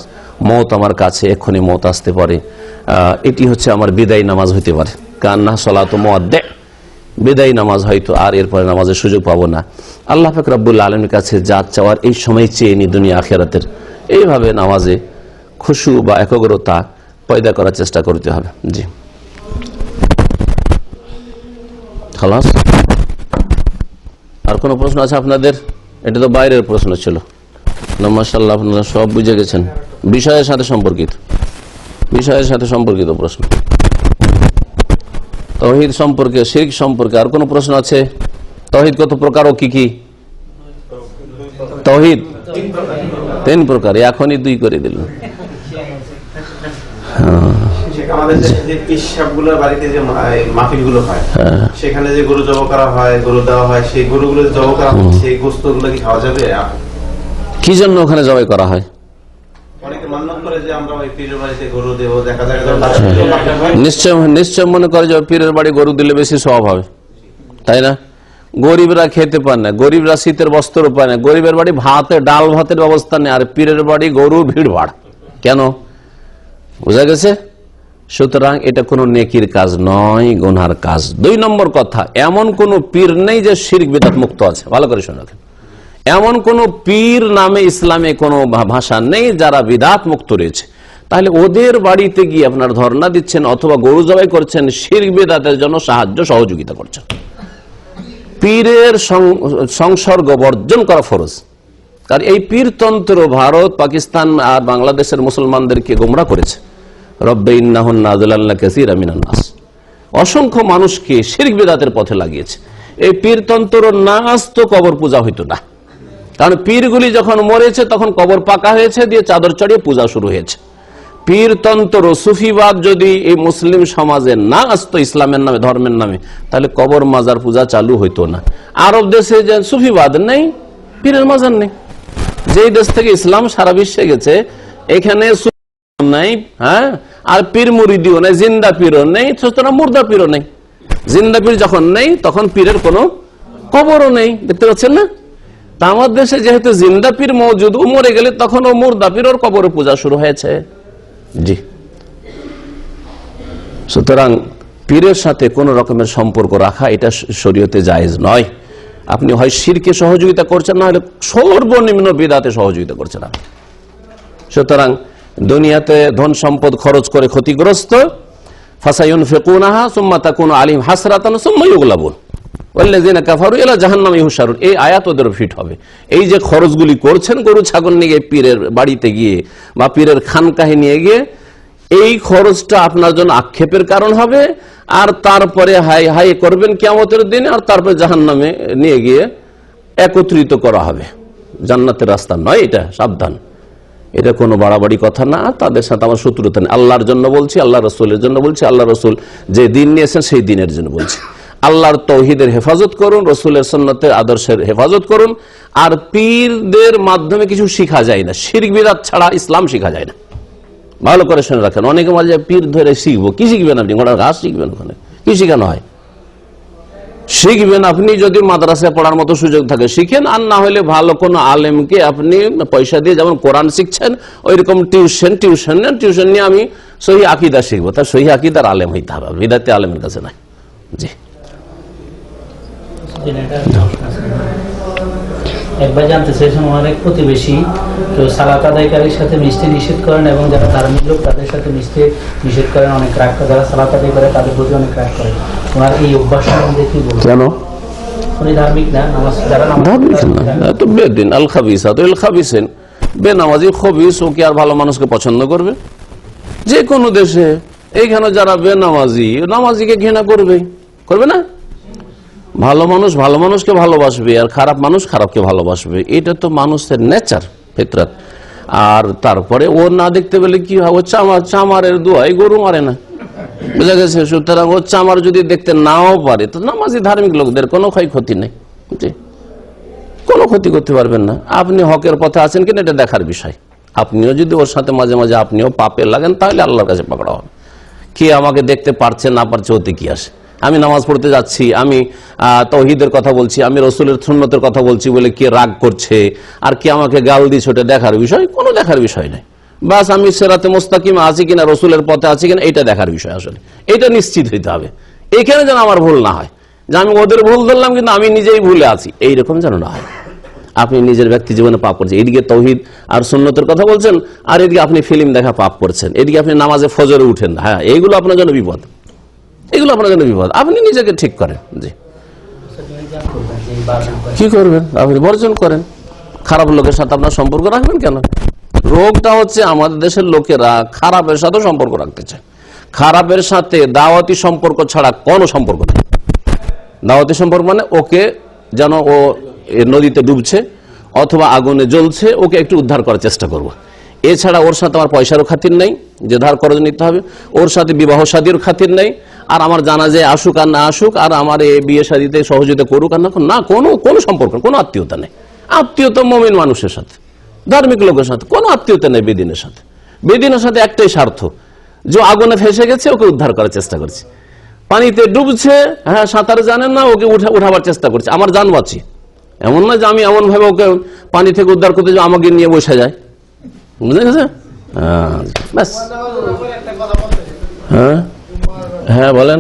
মওত আমার কাছে, এক্ষুনি মওত আসতে পারে, এটি হচ্ছে আমার বিদায় নামাজ হইতে পারে। কান্না সলাতু মুআদ্দা, বিদায় নামাজ, হয়তো আর এরপরে নামাজের সুযোগ পাবো না। আল্লাহ পাক রব্বুল আলামিনের কাছে যা চাওয়ার এই সময় চেয়ে নি দুনিয়া আখিরাতের। এইভাবে নামাজে খুশু বা একাগ্রতা পয়দা করার চেষ্টা করতে হবে। জি, খালাস। আর কোনো প্রশ্ন আছে আপনাদের? এটা তো বাইরের প্রশ্ন ছিল না। মাশাআল্লাহ, আপনারা সব বুঝে গেছেন। বিষয়ের সাথে সম্পর্কিত প্রশ্ন, তাওহীদ সম্পর্কে, শিরক সম্পর্কে। আর কোনো প্রশ্ন আছে? তাওহীদ কত প্রকার ও কি কি? তাওহীদ 3 প্রকার, এখনই 2 করে দিল। আমাদের যে পিসাবগুলোর বাড়িতে যে মাহফিলগুলো হয়, সেখানে যে গরু জবাই করা হয়, গরু দেওয়া হয়, সেই গরুগুলো জবাই করা হয়, সেই গোশতগুলো কি খাওয়া যাবে? কি জন্য ওখানে জবাই করা হয়? অনেকে মান্যত করে যে আমরা ওই পীরের বাড়িতে গরু দেব, দেখা যায় নিশ্চয় মনে করে যে পীরের বাড়ি গরু দিলে বেশি সওয়াব হবে, তাই না? গরিবরা খেতে পায় না, গরিবরা শীতের বস্ত্র পায় না, গরিবের বাড়ি ডাল ভাতের ব্যবস্থা নেই, আর পীরের বাড়ি গরুর ভিড় ভাড়। কেন? বোঝা গেছে? সুতরাং এটা কোনো নেকির কাজ নয়, গুনহার কাজ। 2 নম্বর কথা, এমন কোন পীর নেই যে শিরক বিদআত মুক্ত আছে। ভালো করে শুনে রাখেন, এমন কোন পীর নামে ইসলামে কোনো ভাষা নেই যারা বিদআত মুক্ত রয়েছে। তাহলে ওদের বাড়িতে গিয়ে আপনার ধর্ণা দিচ্ছেন অথবা গরু জবাই করছেন, শিরক বিদআতের জন্য সাহায্য সহযোগিতা করছেন। পীরের সংসর্গ বর্জন করা ফরজ। কারণ এই পীরতন্ত্র ভারত, পাকিস্তান আর বাংলাদেশের মুসলমানদেরকে গোমরা করেছে। রব্বে ইন্নাহুন্না আযলাল্না কাসীরা মিনান নাস, অসংখ্য মানুষকে শিরক বিদআতের পথে লাগিয়েছে। এই পীরতন্ত্র না আসতো কবর পূজা হইতো না, কারণ পীরগুলি যখন মরেছে তখন কবর পাকা হয়েছে, দিয়ে চাদর চড়িয়ে পূজা শুরু হয়েছে। পীরতন্ত্র সুফিবাদ যদি এই মুসলিম সমাজে না আসতো ইসলামের নামে, ধর্মের নামে, তাহলে কবর মাজার পূজা চালু হইতো না। আরব দেশে যে সুফিবাদ নেই, পীরের মাজার নেই। যেই দেশ থেকে ইসলাম সারা বিশ্বে গেছে, এখানে নাই, হ্যাঁ, আর পীর মুরিদিও নেই, জিন্দা পীরও নেই, সুতরাং মুর্দা পীরও নেই। জিন্দা পীর যখন নেই তখন পীরের কোনো কবরও নেই। দেখতে পাচ্ছেন না? তা আমার দেশে যেহেতু জিন্দা পীর মওজুদ, ও মরে গেলে তখন ও মুর্দা পীর, ওর কবরে পূজা শুরু হয়েছে। জি, সুতরাং পীরের সাথে কোন রকমের সম্পর্ক রাখা এটা শরীয়তে জায়েজ নয়। আপনি হয় শিরকে সহযোগিতা করছেন, না হলে সর্বনিম্ন বিদআতে সহযোগিতা করছেন। সুতরাং দুনিয়াতে ধন সম্পদ খরচ করে ক্ষতিগ্রস্ত, ফাসায়ুনফিকুনাহা সুম্মা তাকুনু আলাইহিম হাসরাতান সুম্মা ইউগলাবুন ওয়াল্লাযিনা কাফারু ইলা জাহান্নামে ইউহশারুন। এই আয়াত ওদের ফিট হবে। এই যে খরচগুলি করছেন গরু ছাগল নিয়ে পীরের বাড়িতে গিয়ে বা পীরের খানকাহে নিয়ে গিয়ে, এই খরচটা আপনার জন্য আক্ষেপের কারণ হবে, আর তারপরে হাই হাই করবেন কিয়ামতের দিনে, আর তারপরে জাহান্নামে নিয়ে গিয়ে একত্রিত করা হবে। জান্নাতের রাস্তা নয় এটা, সাবধান। এটা কোনো বাড়াবাড়ি কথা না, তাদের সাথে আমার শত্রুতা নেই। আল্লাহর জন্য বলছি, আল্লাহ রসুলের জন্য বলছি, আল্লাহ রসুল যে দিন নিয়েছেন সেই দিনের জন্য বলছি। আল্লাহর তৌহিদের হেফাজত করুন, রসুলের সুন্নতের আদর্শের হেফাজত করুন। আর পীরদের মাধ্যমে কিছু শিখা যায় না, শিরক বিদআত ছাড়া ইসলাম শিখা যায় না। ভালো করে শুনে রাখেন, অনেকে বলে পীর ধরে শিখবো। কি শিখবেন আপনি? ঘোড়ার ঘাস শিখবেন? ওখানে কি শিখানো হয়? শিখবেন আপনি যদি মাদ্রাসায় পড়ার মতো সুযোগ থাকে শিখেন, আর না হলে ভালো কোনো আলেমকে আপনি পয়সা দিয়ে, যেমন কোরআন শিখছেন ওই রকম টিউশন নেন। টিউশন নিয়ে আমি সহি আকীদা শিখবো, তার সহি আকীদার আলেম হইতে হবে, বিদআতি আলেমের কাছে নাই। জি, একবার জানতে চাইছেন, আমার এক প্রতিবেশী কেউ সালাত আদায়কারীর সাথে মিশতে নিষেধ করেন এবং যারা ধার্মিক লোক তাদের সাথে মিশতে নিষেধ করেন, অনেক রাগ করে। যারা সালাত আদায় করে তাদের প্রতি অনেক রাগ করে। ওনার এই অভ্যাস সম্বন্ধে কি বলবেন? কেন উনি ধার্মিক না? যারা ধার্মিক না তো বেদিন আল খাবিসাত আল খাবিসিন, বেনামাজি খবিস, ও কি আর ভালো মানুষকে পছন্দ করবে? যে কোনো দেশে এইখানে যারা বেনামাজি, নামাজিকে ঘৃণা করবে না? ভালো মানুষ ভালো মানুষকে ভালোবাসবে, আর খারাপ মানুষ খারাপকে ভালোবাসবে। এটা তো মানুষের নেচার, ফিতরাত। আর তারপরে ও না দেখতে পেলে কি হয়? ও চামারের দোয়াই গরু মারে না, বুঝা গেছে? সুতরাং ও চামার যদি দেখতে নাও পারে, তো নামাজি ধার্মিক লোকদের কোনো ক্ষয়ক্ষতি নেই, কোনো ক্ষতি করতে পারবেন না। আপনি হকের পথে আছেন কিনা এটা দেখার বিষয়। আপনিও যদি ওর সাথে মাঝে মাঝে আপনিও পাপে লাগেন, তাহলে আল্লাহর কাছে পাকড়া হবে। কে আমাকে দেখতে পারছে না পারছে, ওতে কি আসে? আমি নামাজ পড়তে যাচ্ছি, আমি তাওহীদের কথা বলছি, আমি রসুলের সুন্নতের কথা বলছি বলে কে রাগ করছে আর কে আমাকে গাল দিচ্ছে, ওটা দেখার বিষয়? কোনো দেখার বিষয় নেই। বাস আমি সিরাতে মুস্তাকিমে আছি কিনা, রসুলের পথে আছি কিনা, এটা দেখার বিষয়। আসলে এটা নিশ্চিত হইতে হবে। এখানে যেন আমার ভুল না হয়, যে আমি ওদের ভুল ধরলাম কিন্তু আমি নিজেই ভুলে আছি, এইরকম যেন না হয়। আপনি নিজের ব্যক্তি জীবনে পাপ করছেন, এদিকে তাওহীদ আর সুন্নতের কথা বলছেন, আর এদিকে আপনি ফিল্ম দেখা পাপ করছেন, এদিকে আপনি নামাজে ফজরে উঠেন। হ্যাঁ, এইগুলো আপনার জন্য বিপদ, এগুলো আপনার জন্য বিপদ। আপনি নিজেকে ঠিক করেন। জি, কি করবেন? আপনি বর্জন করেন। খারাপ লোকের সাথে আপনার সম্পর্ক রাখবেন কেন? রোগটা হচ্ছে আমাদের দেশের লোকেরা খারাপের সাথে সম্পর্ক রাখতে চায়। খারাপের সাথে দাওয়াতি সম্পর্ক ছাড়া কোনো সম্পর্ক নেই। দাওয়াতি সম্পর্ক মানে ওকে যেন ও নদীতে ডুবছে অথবা আগুনে জ্বলছে, ওকে একটু উদ্ধার করার চেষ্টা করব। এছাড়া ওর সাথে আমার পয়সারও খাতির নেই, যে ধার করজ নিতে হবে। ওর সাথে বিবাহ শাদীর খাতির নেই, আর আমার জানাজায় আসুক আর না আসুক, আর আমার এই বিয়ে শাদীতে সহযোগিতা করুক আর না, কোনো সম্পর্ক, কোনো আত্মীয়তা নেই। আত্মীয়তা মুমিন মানুষের সাথে, ধার্মিক লোকের সাথে কোনো আত্মীয়তা নেই। বেদিনের সাথে একটাই স্বার্থ, যে আগুনে ফেসে গেছে, ওকে উদ্ধার করার চেষ্টা করছে। পানিতে ডুবছে, হ্যাঁ সাঁতার জানেন না, ওকে উঠাবার চেষ্টা করছে, আমার জান বাঁচি। এমন না যে আমি এমন ভাবে ওকে পানি থেকে উদ্ধার করতে যে আমাকে নিয়ে বসে যায়, বুঝলে গেছে? ব্যাস। হ্যাঁ হ্যাঁ বলেন।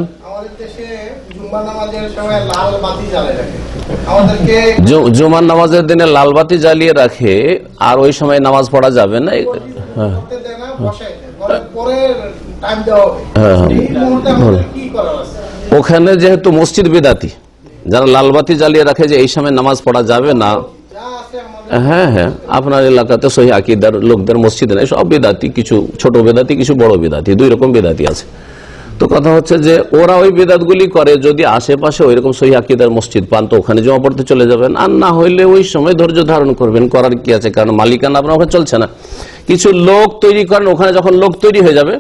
জুমার নামাজের দিনে লাল বাতি জ্বালিয়ে রাখে, আর ওই সময় নামাজ পড়া যাবে না। ওখানে যেহেতু মসজিদ বিদাতি, যারা লাল বাতি জ্বালিয়ে রাখে যে এই সময় নামাজ পড়া যাবে না, হ্যাঁ হ্যাঁ আপনার এলাকাতে সহি আকীদার লোকদের মসজিদে নেই, সব বিদাতি, কিছু ছোট বিদাতি, কিছু বড় বিদাতি, দুই রকম বিদাতি আছে। তো কথা হচ্ছে যে ওরা ওই বিদাতগুলি করে, যদি আশেপাশে ওই রকম সহি আকীদার মসজিদ পান তো ওখানে জমা পড়তে চলে যাবেন, আর না হইলে ওই সময় ধৈর্য ধারণ করবেন, করার কি আছে, কারণ মালিকানা আপনার ওখানে চলছে না। কিছু লোক তৈরি করেন, ওখানে যখন লোক তৈরি হয়ে যাবে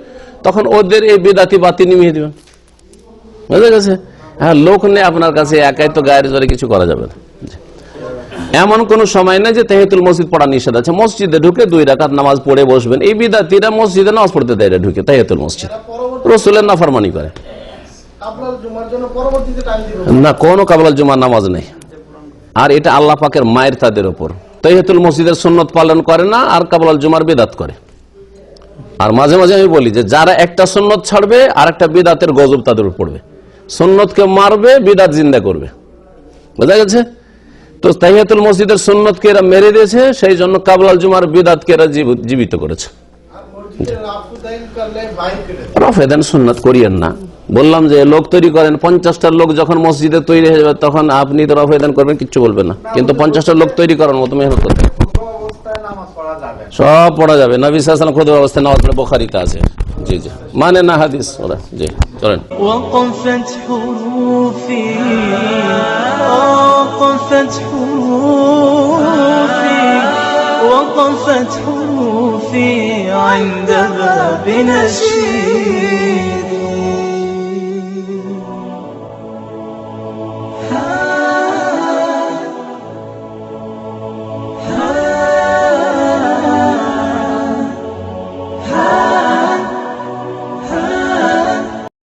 তখন ওদের এই বিদাতি বাতি নিমিয়ে দিবেন, বুঝা গেছে? হ্যাঁ, লোক নেই আপনার কাছে, একাই তো গায়ের জোরে কিছু করা যাবে না। এমন কোন সময় না যে তাহিয়াতুল মসজিদ পড়া নিষেধ আছে, মসজিদে ঢুকে 2 রাকাত নামাজ পড়ে বসবেন। এই বিদাতিরা মসজিদে নামাজ পড়তে দেয় ঢুকে তাহিয়াতুল মসজিদ, রাসূলের নাফরমানি করে না, কোন কাবলাল জুমার নামাজ নেই। আর এটা আল্লাহ পাকের মায়ের তাদের উপর, তাহিয়াতুল মসজিদের সুন্নত পালন করে না আর কাবলাল জুমার বিদাত করে। আর মাঝে মাঝে আমি বলি যে যারা একটা সুন্নত ছাড়বে আর একটা বিদাতের গজব তাদের উপর পড়বে, সুন্নতকে মারবে, বিদাত জিন্দা করবে, বুঝা গেছে? তো তাহিয়াতুল মসজিদের সুন্নতকে এরা মেরে দিয়েছে, সেই জন্য কাবলাল জুমার বিদাতকে এরা জীবিত করেছে। রফেদান সুন্নাত করিয়েন না, বললাম যে লোক তৈরি করেন, 50টা লোক যখন মসজিদে তৈরি হয়ে যাবে তখন আপনি তো রফেদান করবেন, কিচ্ছু বলবেন না, কিন্তু 50টা লোক তৈরি করার মতো মেহনত করতে সব পড়া যাবে। নবী সাল্লাল্লাহু আলাইহি ওয়াসাল্লাম খুদ অবস্থায় নামাজ পড়ে, বুখারীতে আছে। জি জি, মানে না হাদিস ওরা। জি চলেন। وقفت حروفي وقفت حروفي وقفت حروفي عند باب نشيد